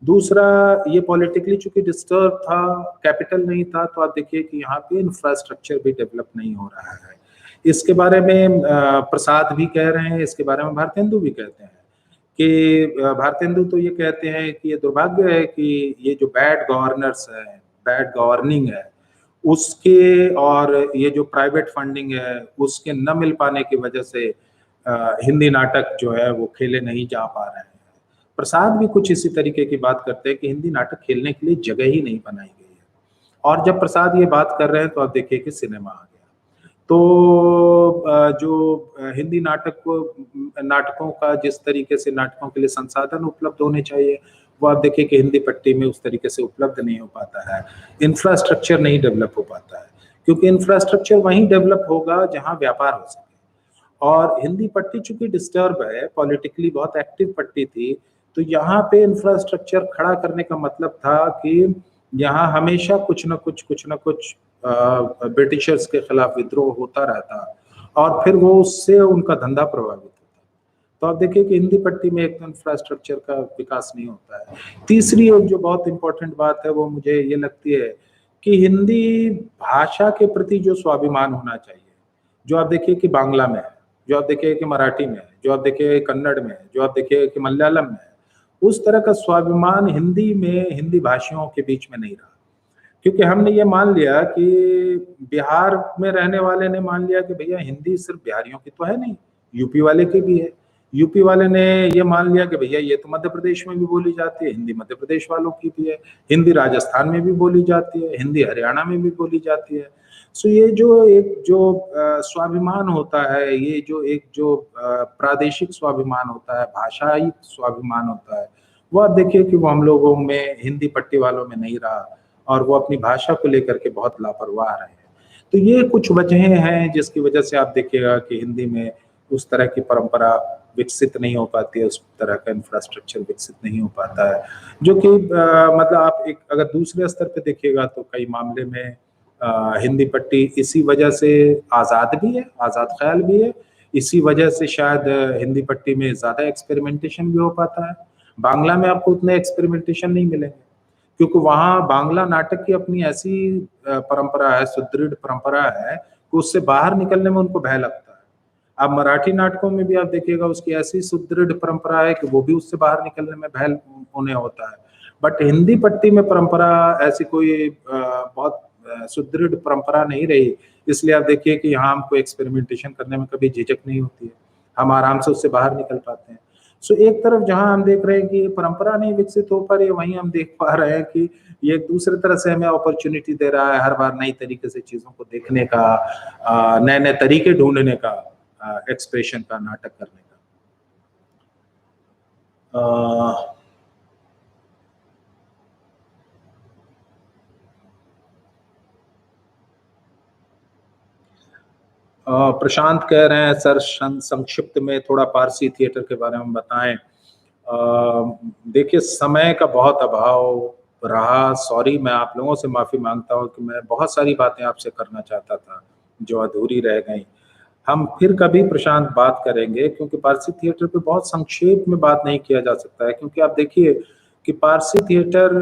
दूसरा, ये पॉलिटिकली चूंकि डिस्टर्ब था, कैपिटल नहीं था, तो आप देखिए कि यहाँ पे इंफ्रास्ट्रक्चर भी डेवलप नहीं हो रहा है। इसके बारे में प्रसाद भी कह रहे हैं, इसके बारे में भारतेंदु भी कहते हैं कि भारतेंदु तो ये कहते हैं कि ये दुर्भाग्य है कि ये जो बैड गवर्नर्स है, बैड गवर्निंग है, उसके और ये जो प्राइवेट फंडिंग है उसके न मिल पाने की वजह से हिंदी नाटक जो है वो खेले नहीं जा पा रहे हैं। प्रसाद भी कुछ इसी तरीके की बात करते हैं कि हिंदी नाटक खेलने के लिए जगह ही नहीं बनाई गई है। और जब प्रसाद ये बात कर रहे हैं तो आप देखिए कि सिनेमा आ गया। तो जो हिंदी नाटकों का जिस तरीके से नाटकों के लिए संसाधन उपलब्ध होने चाहिए, वो आप देखिए कि हिंदी पट्टी में उस तरीके से उपलब्ध नहीं हो पाता है। इंफ्रास्ट्रक्चर नहीं डेवलप हो पाता है, क्योंकि इंफ्रास्ट्रक्चर वहीं डेवलप होगा जहां व्यापार हो सके। और हिंदी पट्टी चूंकि डिस्टर्ब है, पॉलिटिकली बहुत एक्टिव पट्टी थी, तो यहाँ पे इंफ्रास्ट्रक्चर खड़ा करने का मतलब था कि यहाँ हमेशा कुछ न कुछ ब्रिटिशर्स के खिलाफ विद्रोह होता रहता और फिर वो उससे उनका धंधा प्रभावित होता। तो आप देखिए कि हिंदी पट्टी में एक तो इंफ्रास्ट्रक्चर का विकास नहीं होता है। तीसरी एक जो बहुत इंपॉर्टेंट बात है वो मुझे ये लगती है कि हिंदी भाषा के प्रति जो स्वाभिमान होना चाहिए, जो आप देखिए कि बांग्ला में है, जो आप देखिए कि मराठी में है, जो आप देखिए कन्नड़ में है, जो आप देखिए कि मलयालम में है, उस तरह का स्वाभिमान हिंदी में, हिंदी भाषियों के बीच में नहीं रहा। क्योंकि हमने ये मान लिया कि बिहार में रहने वाले ने मान लिया कि भैया हिंदी सिर्फ बिहारियों की तो है नहीं, यूपी वाले की भी है। यूपी वाले ने ये मान लिया कि भैया ये तो मध्य प्रदेश में भी बोली जाती है, हिंदी मध्य प्रदेश वालों की भी है, हिंदी राजस्थान में भी बोली जाती है, हिंदी हरियाणा में भी बोली जाती है। सो ये जो स्वाभिमान होता है, ये जो प्रादेशिक स्वाभिमान होता है, भाषाई स्वाभिमान होता है, वो आप देखिए कि वो हम लोगों में, हिंदी पट्टी वालों में नहीं रहा और वो अपनी भाषा को लेकर के बहुत लापरवाह रहे हैं। तो ये कुछ वजहें हैं जिसकी वजह से आप देखिएगा कि हिंदी में उस तरह की परंपरा विकसित नहीं हो पाती है, उस तरह का इंफ्रास्ट्रक्चर विकसित नहीं हो पाता है, जो कि मतलब आप एक अगर दूसरे स्तर पे देखिएगा तो कई मामले में हिंदी पट्टी इसी वजह से आज़ाद भी है, आज़ाद ख्याल भी है, इसी वजह से शायद हिंदी पट्टी में ज़्यादा एक्सपेरिमेंटेशन भी हो पाता है। बांग्ला में आपको उतने एक्सपेरिमेंटेशन नहीं मिलेंगे, क्योंकि वहाँ बांग्ला नाटक की अपनी ऐसी परंपरा है, सुदृढ़ परंपरा है कि उससे बाहर निकलने में उनको भय लगता है। अब मराठी नाटकों में भी आप देखिएगा उसकी ऐसी सुदृढ़ परंपरा है कि वो भी उससे बाहर निकलने में भय उन्हें होता है। बट हिंदी पट्टी में परंपरा ऐसी कोई बहुत सुदृढ़ परंपरा नहीं रही, इसलिए आप देखिए कि यहाँ हमको एक्सपेरिमेंटेशन करने में कभी झिझक नहीं होती है, हम आराम से उससे बाहर निकल पाते हैं। सो एक तरफ जहां हम देख रहे हैं कि परंपरा नहीं विकसित हो पा रही है, वहीं हम देख पा रहे हैं कि ये एक दूसरे तरह से हमें अपॉर्चुनिटी दे रहा है हर बार नई तरीके से चीजों को देखने का, नए नए तरीके ढूंढने का, एक्सप्रेशन का, नाटक करने का। प्रशांत कह रहे हैं सर संक्षिप्त में थोड़ा पारसी थिएटर के बारे में बताएं। देखिए समय का बहुत अभाव रहा, सॉरी, मैं आप लोगों से माफ़ी मांगता हूं कि मैं बहुत सारी बातें आपसे करना चाहता था जो अधूरी रह गई। हम फिर कभी प्रशांत बात करेंगे, क्योंकि पारसी थिएटर पे बहुत संक्षेप में बात नहीं किया जा सकता है, क्योंकि आप देखिए कि पारसी थिएटर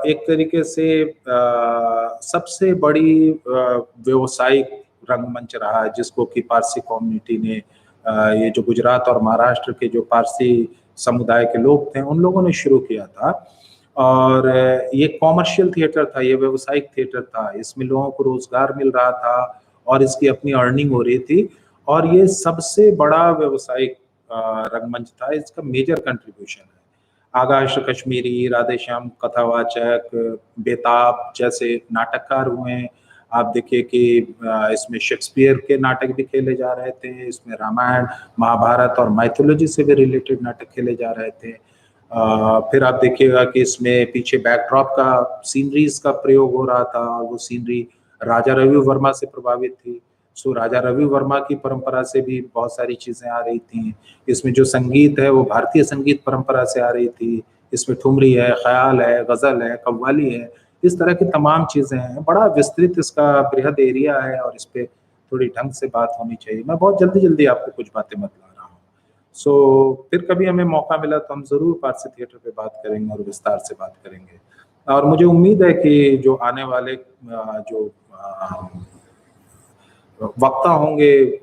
एक तरीके से सबसे बड़ी व्यावसायिक रंगमंच रहा है, जिसको कि पारसी कम्युनिटी ने, ये जो गुजरात और महाराष्ट्र के जो पारसी समुदाय के लोग थे उन लोगों ने शुरू किया था। और ये कॉमर्शियल थिएटर था, ये व्यावसायिक थिएटर था, इसमें लोगों को रोजगार मिल रहा था और इसकी अपनी अर्निंग हो रही थी, और ये सबसे बड़ा व्यावसायिक रंगमंच था, इसका मेजर कंट्रीब्यूशन है। आगाश कश्मीरी, राधेश्याम कथावाचक, बेताब जैसे नाटककार हुए हैं। आप देखिए कि इसमें शेक्सपियर के नाटक भी खेले जा रहे थे, इसमें रामायण, महाभारत और माइथोलॉजी से भी रिलेटेड नाटक खेले जा रहे थे। फिर आप देखिएगा कि इसमें पीछे बैकड्रॉप का सीनरीज का प्रयोग हो रहा था, और वो सीनरी राजा रवि वर्मा से प्रभावित थी। सो राजा रवि वर्मा की परंपरा से भी बहुत सारी चीजें आ रही थी। इसमें जो संगीत है वो भारतीय संगीत परंपरा से आ रही थी। इसमें ठुमरी है, ख्याल है, गजल है, कव्वाली है, इस तरह की तमाम चीजें हैं। बड़ा विस्तृत इसका बृहद एरिया है, और इस पे थोड़ी ढंग से बात होनी चाहिए। मैं बहुत जल्दी जल्दी आपको कुछ बातें बतला रहा हूँ। सो फिर कभी हमें मौका मिला तो हम जरूर पारसी थिएटर पे बात करेंगे और विस्तार से बात करेंगे। और मुझे उम्मीद है कि जो आने वाले जो वक्ता होंगे,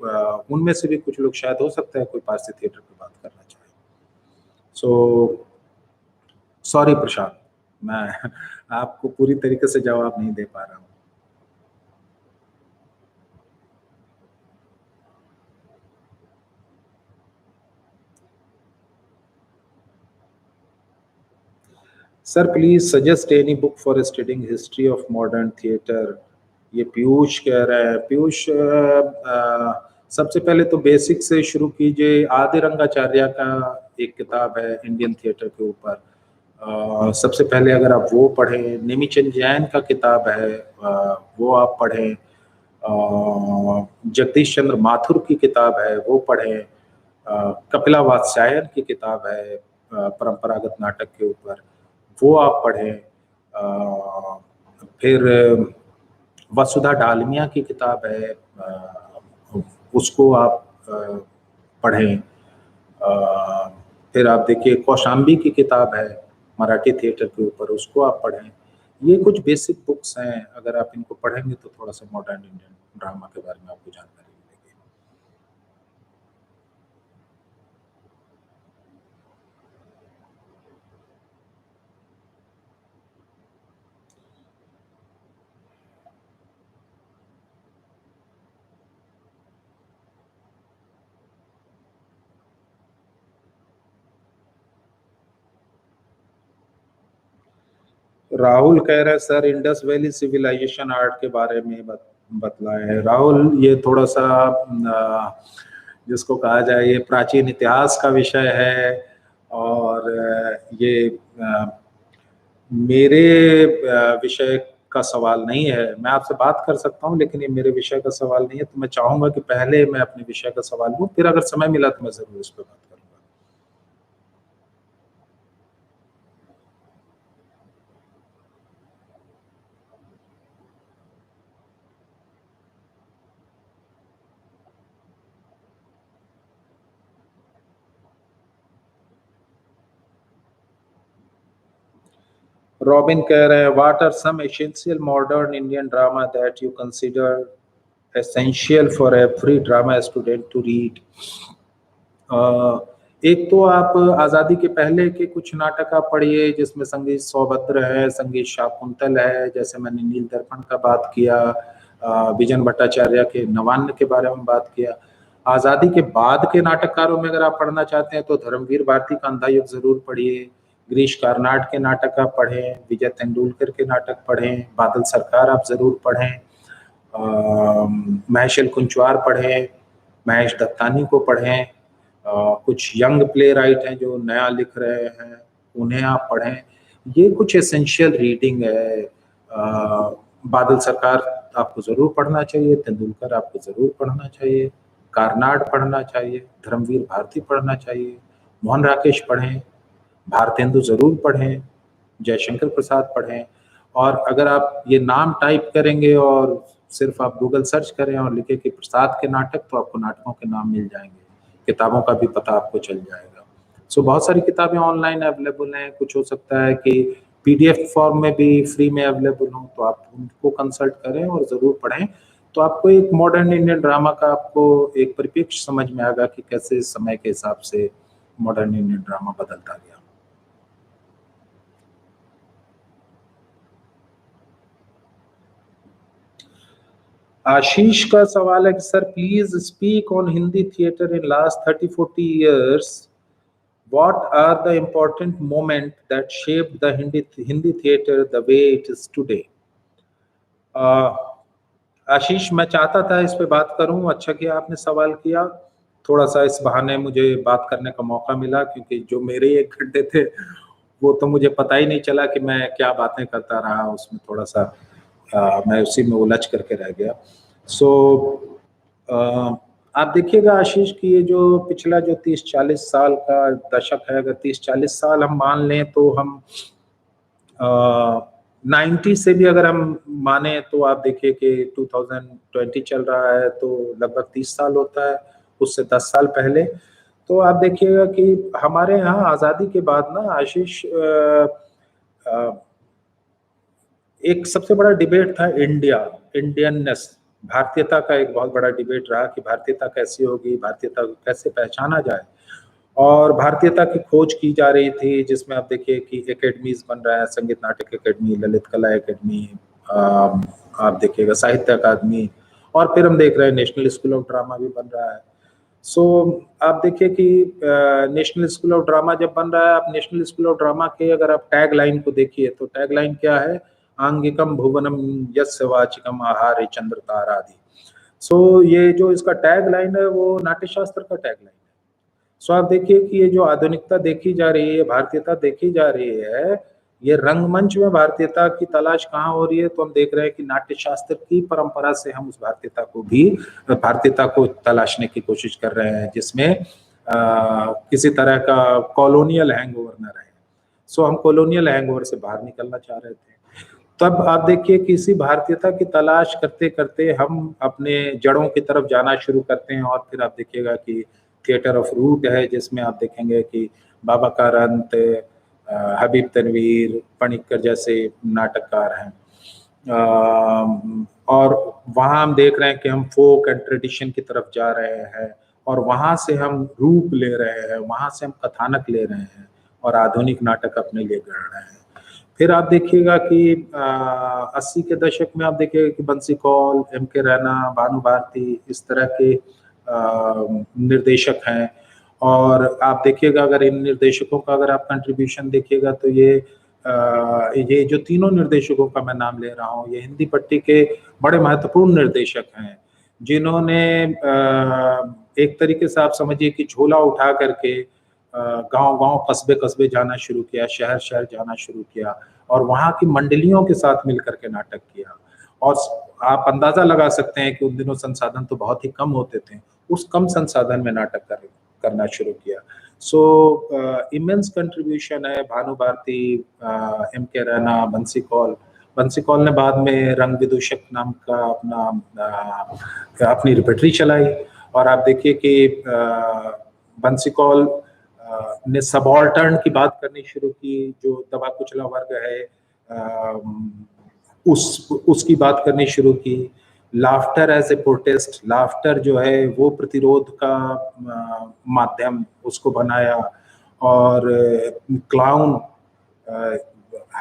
उनमें से भी कुछ लोग शायद हो सकता है कोई पारसी थिएटर पे बात करना चाहे। सो सॉरी प्रशांत, मैं आपको पूरी तरीके से जवाब नहीं दे पा रहा हूँ। Sir please suggest any book for studying history of modern theatre. ये पीयूष कह रहा है। पीयूष, सबसे पहले तो बेसिक से शुरू कीजिए। आदि रंगाचार्य का एक किताब है इंडियन थिएटर के ऊपर, सबसे पहले अगर आप वो पढ़ें। नेमीचंद जैन का किताब है, वो आप पढ़ें। जगदीश चंद्र माथुर की किताब है, वो पढ़ें। कपिला वात्स्यायन की किताब है परंपरागत नाटक के ऊपर, वो आप पढ़ें। फिर वसुधा डालमिया की किताब है, उसको आप पढ़ें। फिर आप देखिए कौशाम्बी की किताब है मराठी थिएटर के ऊपर, उसको आप पढ़ें। ये कुछ बेसिक बुक्स हैं, अगर आप इनको पढ़ेंगे तो थोड़ा सा मॉडर्न इंडियन ड्रामा के बारे में आपको जानकारी मिलेगी। राहुल कह रहे हैं sir Indus valley civilization art के बारे में बतलाएं। राहुल, ये थोड़ा सा जिसको कहा जाए ये प्राचीन इतिहास का विषय है, और ये मेरे विषय का सवाल नहीं है। मैं आपसे बात कर सकता हूँ, लेकिन ये मेरे विषय का सवाल नहीं है। तो मैं चाहूंगा कि पहले मैं अपने विषय का सवाल लूँ, फिर अगर समय मिला तो मैं जरूर इस पर बात करूंगा। रॉबिन कह रहे हैं what are some essential modern Indian drama that you consider essential for every drama student to read. एक तो आप आज़ादी के पहले के कुछ नाटक आप पढ़िए, जिसमें संगीत सौभद्र है, संगीत शाकुंतल है, जैसे मैंने नील दर्पण का बात किया, विजन भट्टाचार्य के नवान्न के बारे में बात किया। आज़ादी के बाद के नाटककारों में अगर आप पढ़ना चाहते हैं तो धर्मवीर भारती का अंधा युग जरूर पढ़िए। गिरीश कार्नाड के नाटक आप पढ़ें, विजय तेंदुलकर के नाटक पढ़ें, बादल सरकार आप जरूर पढ़ें, महेश कुंचवार पढ़ें, महेश दत्तानी को पढ़ें। कुछ यंग प्ले राइट हैं जो नया लिख रहे हैं, उन्हें आप पढ़ें। ये कुछ एसेंशियल रीडिंग है। बादल सरकार आपको जरूर पढ़ना चाहिए, तेंदुलकर आपको जरूर पढ़ना चाहिए, कार्नाड पढ़ना चाहिए, धर्मवीर भारती पढ़ना चाहिए, मोहन राकेश पढ़ें, भारतेंदु जरूर पढ़ें, जयशंकर प्रसाद पढ़ें। और अगर आप ये नाम टाइप करेंगे और सिर्फ आप गूगल सर्च करें और लिखें कि प्रसाद के नाटक, तो आपको नाटकों के नाम मिल जाएंगे, किताबों का भी पता आपको चल जाएगा। सो बहुत सारी किताबें ऑनलाइन अवेलेबल हैं। कुछ हो सकता है कि पीडीएफ फॉर्म में भी फ्री में अवेलेबल हो, तो आप उनको कंसल्ट करें और ज़रूर पढ़ें। तो आपको एक मॉडर्न इंडियन ड्रामा का आपको एक परिप्रेक्ष्य समझ में आएगा कि कैसे समय के हिसाब से मॉडर्न इंडियन ड्रामा बदलता गया। आशीष का सवाल है कि sir please speak on Hindi theatre in last 30-40 years. What are the important moments that shaped the Hindi theater the way it is today? आशीष, मैं चाहता था इस पे बात करूं, अच्छा किया आपने सवाल किया। थोड़ा-सा इस बहाने मुझे बात करने का मौका मिला, क्योंकि जो मेरे 1 घंटे थे, वो तो मुझे पता ही नहीं चला कि मैं क्या बातें करता रहा उसमें, थोड़ा-सा मैं उसी में उलझ करके रह गया। सो अ, आप देखिएगा आशीष कि ये जो पिछला जो 30-40 साल का दशक है, अगर 30-40 साल हम मान लें तो हम 90 से भी अगर हम माने तो आप देखिए कि 2020 चल रहा है, तो लगभग 30 साल होता है, उससे 10 साल पहले। तो आप देखिएगा कि हमारे यहाँ आज़ादी के बाद ना आशीष अ, एक सबसे बड़ा डिबेट था इंडियननेस, भारतीयता का एक बहुत बड़ा डिबेट रहा कि भारतीयता कैसी होगी, भारतीयता को कैसे पहचाना जाए। और भारतीयता की खोज की जा रही थी, जिसमें आप देखिए कि एकेडमीज़ बन रहा है, संगीत नाटक अकेडमी, ललित कला अकेडमी, आप देखिएगा साहित्य अकादमी, और फिर हम देख रहे हैं नेशनल स्कूल ऑफ ड्रामा भी बन रहा है। सो आप देखिए कि नेशनल स्कूल ऑफ ड्रामा जब बन रहा है, आप नेशनल स्कूल ऑफ ड्रामा के अगर आप टैग लाइन को देखिए, तो टैग लाइन क्या है? आंगिकम भुवनम यस्य वाचिकम आहारे चंद्र तारादि। सो ये जो इसका टैग लाइन है, वो नाट्य शास्त्र का टैग लाइन है। सो आप देखिए कि ये जो आधुनिकता देखी जा रही है, भारतीयता देखी जा रही है, ये रंगमंच में भारतीयता की तलाश कहाँ हो रही है? तो हम देख रहे हैं कि नाट्य शास्त्र की परंपरा से हम उस भारतीयता को तलाशने की कोशिश कर रहे हैं, जिसमें किसी तरह का कॉलोनियल हैंगओवर ना रहे। सो हम कॉलोनियल हैंगओवर से बाहर निकलना चाह रहे थे। तब आप देखिए कि इसी भारतीयता की तलाश करते-करते हम अपने जड़ों की तरफ जाना शुरू करते हैं, और फिर आप देखिएगा कि थिएटर ऑफ रूट है, जिसमें आप देखेंगे कि बाबा कारंत, हबीब तनवीर, पणिक्कर जैसे नाटककार हैं। और वहाँ हम देख रहे हैं कि हम फ़ोक एंड ट्रेडिशन की तरफ जा रहे हैं, और वहाँ से हम रूप ले रहे हैं, वहाँ से हम कथानक ले रहे हैं, और आधुनिक नाटक अपने लिए गढ़ रहे हैं। फिर आप देखिएगा कि 80 के दशक में आप देखिएगा कि बंसी कौल, एम के रैना, भानु भारती, इस तरह के निर्देशक हैं। और आप देखिएगा, अगर इन निर्देशकों का अगर आप कंट्रीब्यूशन देखिएगा, तो ये जो तीनों निर्देशकों का मैं नाम ले रहा हूँ, ये हिंदी पट्टी के बड़े महत्वपूर्ण निर्देशक हैं, जिन्होंने एक तरीके से आप समझिए कि झोला उठा करके गाँव-गाँव, कस्बे-कस्बे जाना शुरू किया, शहर-शहर जाना शुरू किया, और वहाँ की मंडलियों के साथ मिल कर के नाटक किया। और आप अंदाज़ा लगा सकते हैं कि उन दिनों संसाधन तो बहुत ही कम होते थे। उस कम संसाधन में नाटक करना शुरू किया। सो इमेंस कंट्रीब्यूशन है भानु भारती, एम के रैना, बंसी कौल ने बाद में रंग विदूषक नाम का अपनी रिपर्टरी चलाई। और आप देखिए कि बंसी कौल ने सबाल्टर्न की बात करनी शुरू की, जो दबा कुचला वर्ग है, उसकी बात करनी शुरू की। Laughter as a protest, laughter जो है वो प्रतिरोध का माध्यम उसको बनाया। और क्लाउन,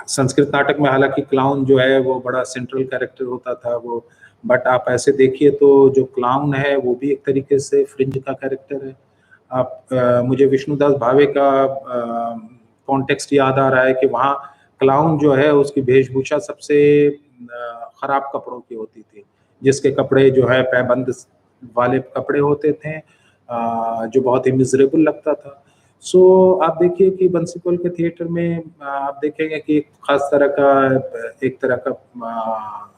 संस्कृत नाटक में हालांकि क्लाउन जो है वो बड़ा सेंट्रल कैरेक्टर होता था वो, बट आप ऐसे देखिए तो जो क्लाउन है वो भी एक तरीके से फ्रिंज का कैरेक्टर है। आप मुझे विष्णुदास भावे का कॉन्टेक्स्ट याद आ रहा है कि वहाँ क्लाउन जो है उसकी वेशभूषा सबसे खराब कपड़ों की होती थी, जिसके कपड़े जो है पैबंद वाले कपड़े होते थे, जो बहुत ही मिजरेबल लगता था। सो आप देखिए कि बंसी कौल के थिएटर में आप देखेंगे कि एक तरह का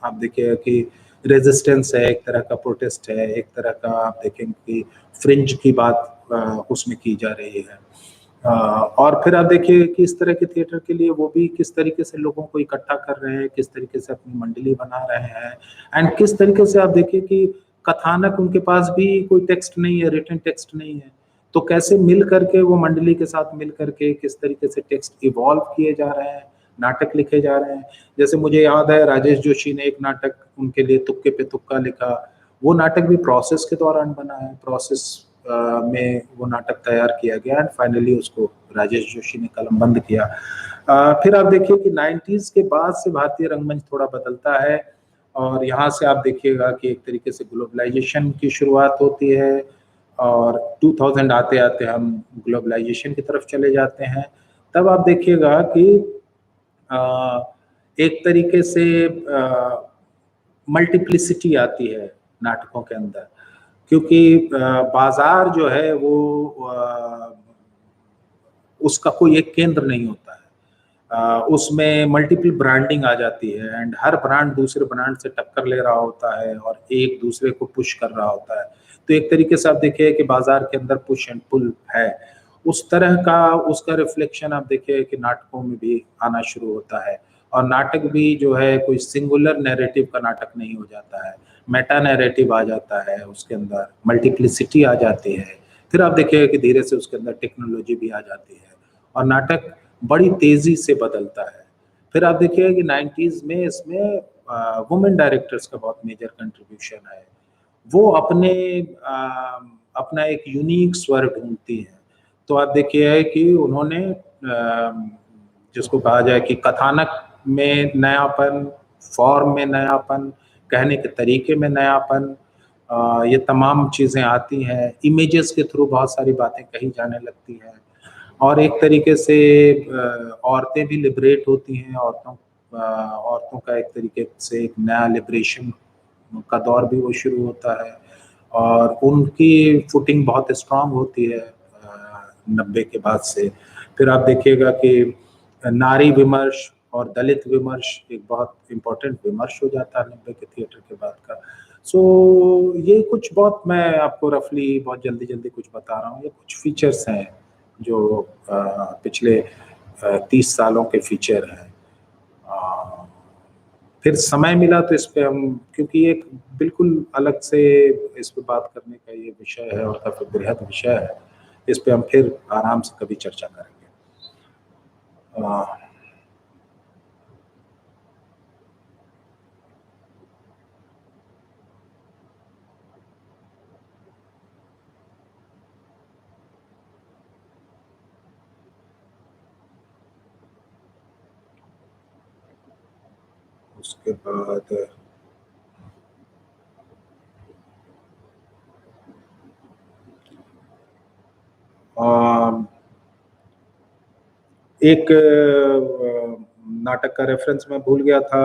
आप देखिएगा कि रेजिस्टेंस है, एक तरह का प्रोटेस्ट है, एक तरह का आप देखेंगे कि फ्रिंज की बात उसमें की जा रही है। और फिर आप देखिए कि इस तरह के थिएटर के लिए वो भी किस तरीके से लोगों को इकट्ठा कर रहे हैं, किस तरीके से अपनी मंडली बना रहे हैं, एंड किस तरीके से आप देखिए कि कथानक उनके पास भी कोई टेक्स्ट नहीं है, रिटन टेक्स्ट नहीं है, तो कैसे मिल करके वो मंडली के साथ मिल करके किस तरीके से टेक्स्ट इवॉल्व किए जा रहे हैं, नाटक लिखे जा रहे हैं। जैसे मुझे याद है राजेश जोशी ने एक नाटक उनके लिए तुक्के पे तुक्का लिखा, वो नाटक भी प्रोसेस के दौरान बना है, प्रोसेस में वो नाटक तैयार किया गया एंड फाइनली उसको राजेश जोशी ने कलमबंद किया। फिर आप देखिए कि 90s के बाद से भारतीय रंगमंच थोड़ा बदलता है, और यहाँ से आप देखिएगा कि एक तरीके से ग्लोबलाइजेशन की शुरुआत होती है, और 2000 आते-आते हम ग्लोबलाइजेशन की तरफ चले जाते हैं। तब आप देखिएगा कि एक तरीके से मल्टीप्लिसिटी आती है नाटकों के अंदर, क्योंकि बाजार जो है वो उसका कोई एक केंद्र नहीं होता है। उसमें मल्टीपल ब्रांडिंग आ जाती है एंड हर ब्रांड दूसरे ब्रांड से टक्कर ले रहा होता है और एक दूसरे को पुश कर रहा होता है। तो एक तरीके से आप देखिए कि बाजार के अंदर पुश एंड पुल है। उस तरह का उसका रिफ्लेक्शन आप देखिए कि नाटकों में भी आना शुरू होता है। और नाटक भी जो है कोई सिंगुलर नैरेटिव का नाटक नहीं हो जाता है, मेटा नैरेटिव आ जाता है, उसके अंदर मल्टीप्लिसिटी आ जाती है। फिर आप देखिए कि धीरे से उसके अंदर टेक्नोलॉजी भी आ जाती है और नाटक बड़ी तेजी से बदलता है। फिर आप देखिए कि 90s में इसमें वुमेन डायरेक्टर्स का बहुत मेजर कंट्रीब्यूशन है। वो अपना एक यूनिक स्वर ढूंढती हैं। तो आप देखिए कि उन्होंने जिसको कहा जाए कि कथानक में नयापन, फॉर्म में नयापन, कहने के तरीके में नयापन, ये तमाम चीज़ें आती हैं। इमेजेस के थ्रू बहुत सारी बातें कही जाने लगती हैं और एक तरीके से औरतें भी लिबरेट होती हैं। औरतों का एक तरीके से एक नया लिबरेशन का दौर भी वो शुरू होता है और उनकी फुटिंग बहुत स्ट्रांग होती है 90 के बाद से। फिर आप देखिएगा कि नारी विमर्श और दलित विमर्श एक बहुत इम्पोर्टेंट विमर्श हो जाता है 90 के थिएटर के बाद का। सो ये कुछ बहुत मैं आपको रफली बहुत जल्दी जल्दी कुछ बता रहा हूँ। ये कुछ फीचर्स हैं जो पिछले 30 सालों के फीचर हैं। फिर समय मिला तो इस पे हम, क्योंकि एक बिल्कुल अलग से इस पे बात करने का ये विषय है और काफी बृहद विषय है, इस पे हम फिर आराम से कभी चर्चा करेंगे। उसके बाद एक नाटक का रेफरेंस मैं भूल गया था,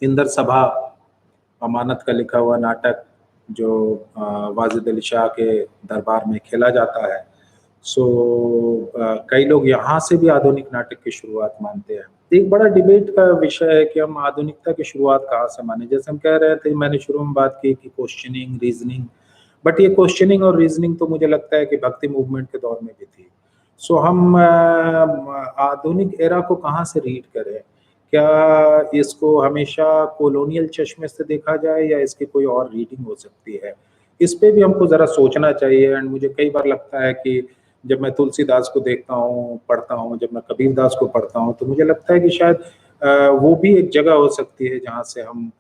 इंदर सभा अमानत का लिखा हुआ नाटक जो वाजिद अली शाह के दरबार में खेला जाता है। सो कई लोग यहाँ से भी आधुनिक नाटक की शुरुआत मानते हैं। एक बड़ा डिबेट का विषय है कि हम आधुनिकता की शुरुआत कहाँ से माने। जैसे हम कह रहे थे, मैंने शुरू में बात की कि क्वेश्चनिंग, रीजनिंग, बट ये क्वेश्चनिंग और रीजनिंग तो मुझे लगता है कि भक्ति मूवमेंट के दौर में भी थी। सो हम आधुनिक एरा को कहाँ से रीड करें? क्या इसको हमेशा कॉलोनियल चश्मे से देखा जाए या इसकी कोई और रीडिंग हो सकती है? इस पे भी हमको ज़रा सोचना चाहिए। एंड मुझे कई बार लगता है कि जब मैं तुलसीदास को देखता हूँ, पढ़ता हूँ, जब मैं कबीरदास को पढ़ता हूँ, तो मुझे लगता है कि शायद वो भी एक जगह हो सकती है जहाँ से हम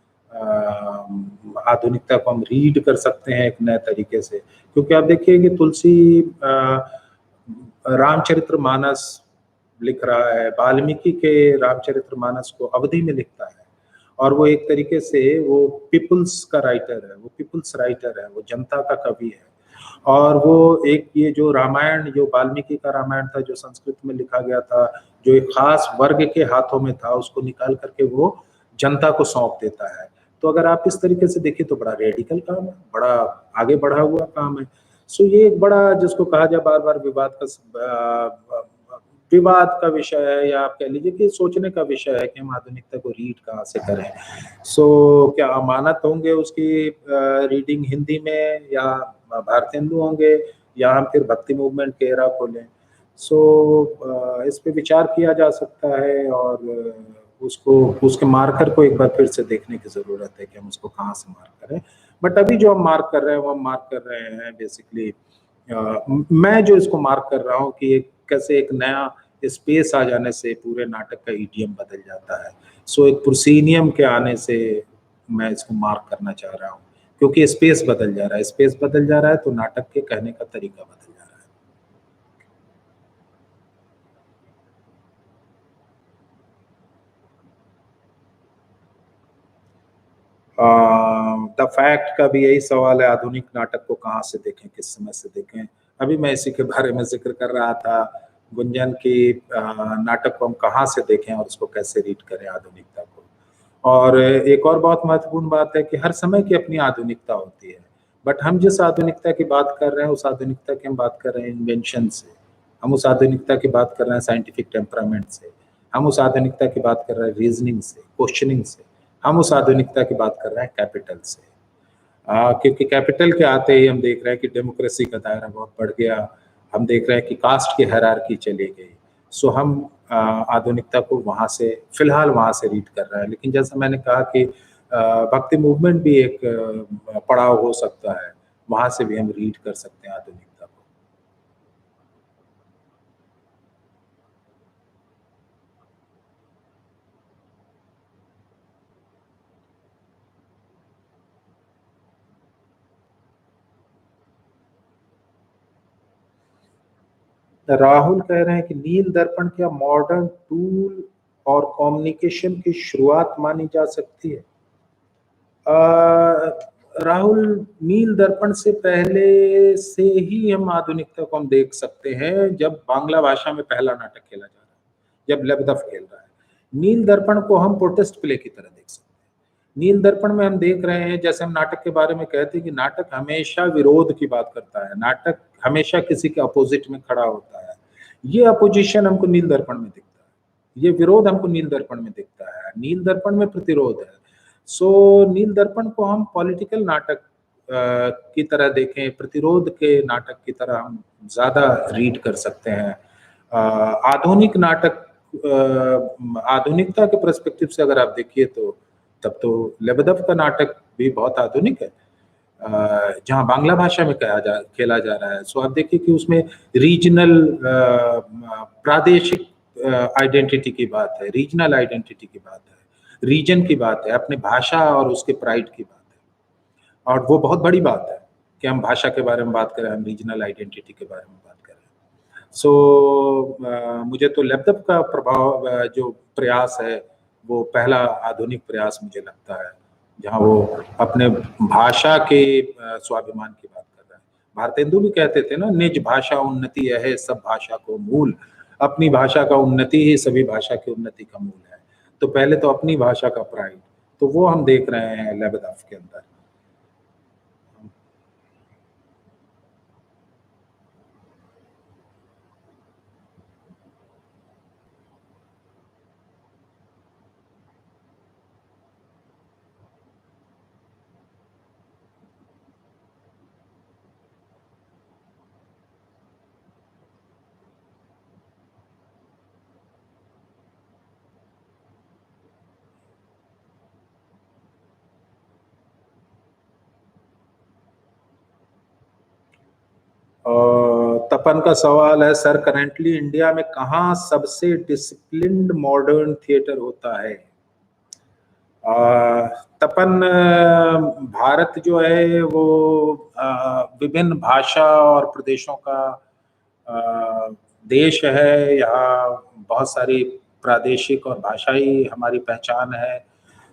आधुनिकता को हम रीड कर सकते हैं एक नए तरीके से। क्योंकि आप देखिए कि तुलसी रामचरितमानस लिख रहा है, वाल्मीकि के रामचरितमानस को अवधी में लिखता है और वो एक तरीके से वो पीपल्स का राइटर है, वो पीपल्स राइटर है, वो जनता का कवि है। और वो एक ये जो रामायण, जो वाल्मीकि का रामायण था, जो संस्कृत में लिखा गया था, जो एक खास वर्ग के हाथों में था, उसको निकाल करके वो जनता को सौंप देता है। तो अगर आप इस तरीके से देखें तो बड़ा रेडिकल काम है, बड़ा आगे बढ़ा हुआ काम है। सो ये एक बड़ा, जिसको कहा जाए बार बार विवाद का विषय है, या आप कह लीजिए कि सोचने का विषय है कि हम आधुनिकता को रीड कहाँ से करें। सो क्या अमानत होंगे उसकी रीडिंग हिंदी में, या भारतेंदु होंगे, या हम फिर भक्ति मूवमेंट के एरा को लें? सो इस पे विचार किया जा सकता है और उसको, उसके मार्कर को एक बार फिर से देखने की जरूरत है कि हम उसको कहाँ से मार्क करें। बट अभी जो हम मार्क कर रहे हैं वो हम मार्क कर रहे हैं बेसिकली, मैं जो इसको मार्क कर रहा हूँ कि एक कैसे एक नया स्पेस आ जाने से पूरे नाटक का ईडीएम बदल जाता है। सो एक प्रोसीनियम के आने से मैं इसको मार्क करना चाह रहा हूँ, क्योंकि स्पेस बदल जा रहा है, स्पेस बदल जा रहा है तो नाटक के कहने का तरीका बदल जा रहा है। द फैक्ट का भी यही सवाल है, आधुनिक नाटक को कहाँ से देखें, किस समय से देखें। अभी मैं इसी के बारे में जिक्र कर रहा था, गुंजन की नाटक को हम कहाँ से देखें और उसको कैसे रीड करें आधुनिकता को। और एक और बहुत महत्वपूर्ण बात है कि हर समय की अपनी आधुनिकता होती है। बट हम जिस आधुनिकता की बात कर रहे हैं उस आधुनिकता की हम बात कर रहे हैं इन्वेंशन से, हम उस आधुनिकता की बात कर रहे हैं साइंटिफिक टेम्परामेंट से, हम उस आधुनिकता की बात कर रहे हैं रीजनिंग से, क्वेश्चनिंग से, हम उस आधुनिकता की बात कर रहे हैं कैपिटल से। क्योंकि कैपिटल के आते ही हम देख रहे हैं कि डेमोक्रेसी का दायरा बहुत बढ़ गया, हम देख रहे हैं कि कास्ट की हायरार्की चली गई। सो हम आधुनिकता को वहाँ से फिलहाल वहाँ से रीड कर रहे हैं। लेकिन जैसा मैंने कहा कि भक्ति मूवमेंट भी एक पड़ाव हो सकता है, वहाँ से भी हम रीड कर सकते हैं आधुनिकता को। राहुल कह रहे हैं कि नील दर्पण क्या मॉडर्न टूल और कम्युनिकेशन की शुरुआत मानी जा सकती है? राहुल, नील दर्पण से पहले से ही हम आधुनिकता को हम देख सकते हैं, जब बांग्ला भाषा में पहला नाटक खेला जा रहा है, जब लेबदफ खेल रहा है। नील दर्पण को हम प्रोटेस्ट प्ले की तरह देख सकते हैं। नील दर्पण में हम देख रहे हैं, जैसे हम नाटक के बारे में कहते हैं कि नाटक हमेशा विरोध की बात करता है, नाटक हमेशा किसी के अपोजिट में खड़ा होता है। ये अपोजिशन हमको नील दर्पण में दिखता है, ये विरोध हमको नील दर्पण में दिखता है, नील दर्पण में प्रतिरोध है। सो नील दर्पण को हम पॉलिटिकल नाटक की तरह देखें, प्रतिरोध के नाटक की तरह हम ज्यादा रीड कर सकते हैं। आधुनिक नाटक, आधुनिकता के पर्सपेक्टिव से अगर आप देखिए तो तब तो लेबेदेव का नाटक भी बहुत आधुनिक है, जहाँ बांग्ला भाषा में खेला जा रहा है। सो आप देखिए कि उसमें रीजनल, प्रादेशिक आइडेंटिटी की बात है, रीजनल आइडेंटिटी की बात है, रीजन की बात है, अपनी भाषा और उसके प्राइड की बात है। और वो बहुत बड़ी बात है कि हम भाषा के बारे में बात करें, हम रीजनल आइडेंटिटी के बारे में बात करें। सो मुझे तो लेबेदेव का प्रभाव, जो प्रयास है, वो पहला आधुनिक प्रयास मुझे लगता है, जहाँ वो अपने भाषा के स्वाभिमान की बात कर रहे हैं। भारतेंदु भी कहते थे ना, निज भाषा उन्नति है सब भाषा को मूल, अपनी भाषा का उन्नति ही सभी भाषा की उन्नति का मूल है। तो पहले तो अपनी भाषा का प्राइड, तो वो हम देख रहे हैं लेबेदेव के अंदर। तपन का सवाल है, सर करेंटली इंडिया में कहाँ सबसे डिसिप्लिन्ड मॉडर्न थिएटर होता है? तपन, भारत जो है वो विभिन्न भाषा और प्रदेशों का देश है। यहाँ बहुत सारी प्रादेशिक और भाषाई हमारी पहचान है।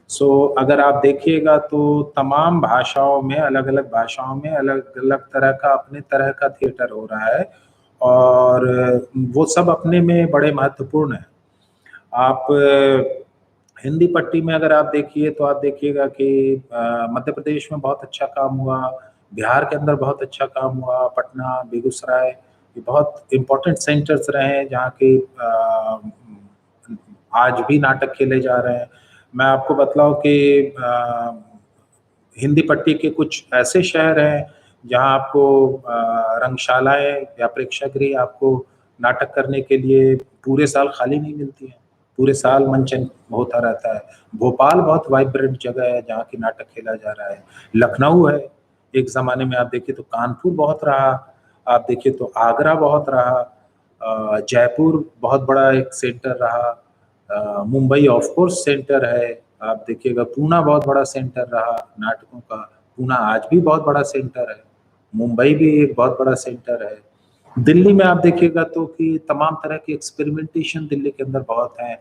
सो अगर आप देखिएगा तो तमाम भाषाओं में, अलग अलग भाषाओं में अलग अलग तरह का, अपने तरह का थिएटर हो रहा है, और वो सब अपने में बड़े महत्वपूर्ण हैं। आप हिंदी पट्टी में अगर आप देखिए तो आप देखिएगा कि मध्य प्रदेश में बहुत अच्छा काम हुआ, बिहार के अंदर बहुत अच्छा काम हुआ, पटना, बेगूसराय, ये बहुत इम्पोर्टेंट सेंटर्स रहे हैं जहाँ के आज भी नाटक खेले जा रहे हैं। मैं आपको बतलाऊं कि हिंदी पट्टी के कुछ ऐसे शहर हैं जहाँ आपको रंगशालाएं या प्रेक्षागृह आपको नाटक करने के लिए पूरे साल खाली नहीं मिलती हैं, पूरे साल मंचन होता रहता है। भोपाल बहुत वाइब्रेंट जगह है जहाँ की नाटक खेला जा रहा है। लखनऊ है, एक ज़माने में आप देखिए तो कानपुर बहुत रहा, आप देखिए तो आगरा बहुत रहा, जयपुर बहुत बड़ा एक सेंटर रहा, मुंबई ऑफ कोर्स सेंटर है, आप देखिएगा पूना बहुत बड़ा सेंटर रहा नाटकों का, पूना आज भी बहुत बड़ा सेंटर है, मुंबई भी एक बहुत बड़ा सेंटर है। दिल्ली में आप देखिएगा तो कि तमाम तरह की एक्सपेरिमेंटेशन दिल्ली के अंदर बहुत है।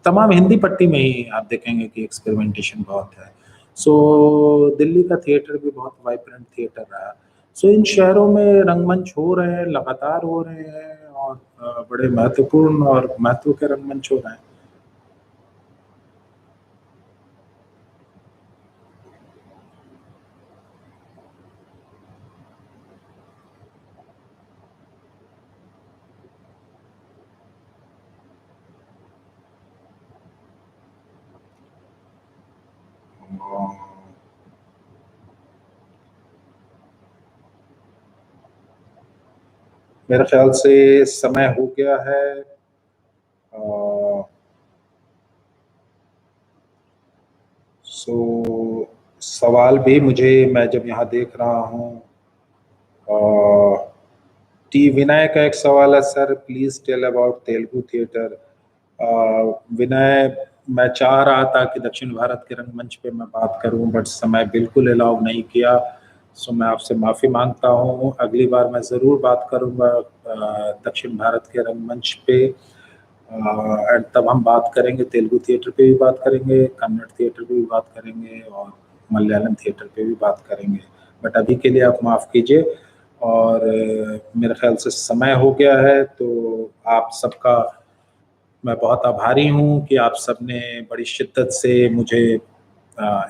तमाम हिंदी पट्टी में ही आप देखेंगे कि एक्सपेरिमेंटेशन बहुत है। सो दिल्ली का थिएटर भी बहुत वाइब्रेंट थिएटर रहा। सो इन शहरों में रंगमंच हो रहे हैं, लगातार हो रहे हैं, और बड़े महत्वपूर्ण और महत्व के रंगमंच हो रहे हैं। मेरे ख्याल से समय हो गया है। सवाल भी मुझे, मैं जब यहाँ देख रहा हूँ, टी विनय का एक सवाल है, sir please tell about Telugu theatre. Vinay, मैं चाह रहा था कि दक्षिण भारत के रंगमंच पे मैं बात करूं, बट समय बिल्कुल अलाउ नहीं किया। सो मैं आपसे माफ़ी मांगता हूं। अगली बार मैं ज़रूर बात करूंगा दक्षिण भारत के रंगमंच पे। एंड तब हम बात करेंगे, तेलुगु थिएटर पे भी बात करेंगे, कन्नड़ थिएटर पे भी बात करेंगे, और मलयालम थिएटर पे भी बात करेंगे। बट अभी के लिए आप माफ़ कीजिए। और मेरे ख्याल से समय हो गया है, तो आप सबका मैं बहुत आभारी हूँ कि आप सबने बड़ी शिद्दत से मुझे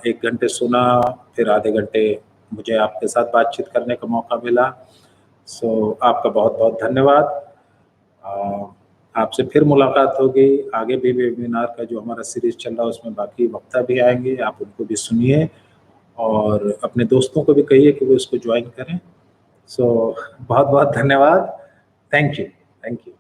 1 घंटे सुना, फिर आधे घंटे मुझे आपके साथ बातचीत करने का मौका मिला। सो आपका बहुत-बहुत धन्यवाद। आपसे फिर मुलाकात होगी। आगे भी वेबिनार का जो हमारा सीरीज़ चल रहा है उसमें बाकी वक्ता भी आएँगे, आप उनको भी सुनिए और अपने दोस्तों को भी कहिए कि वो इसको जॉइन करें। सो बहुत-बहुत धन्यवाद। Thank you. Thank you.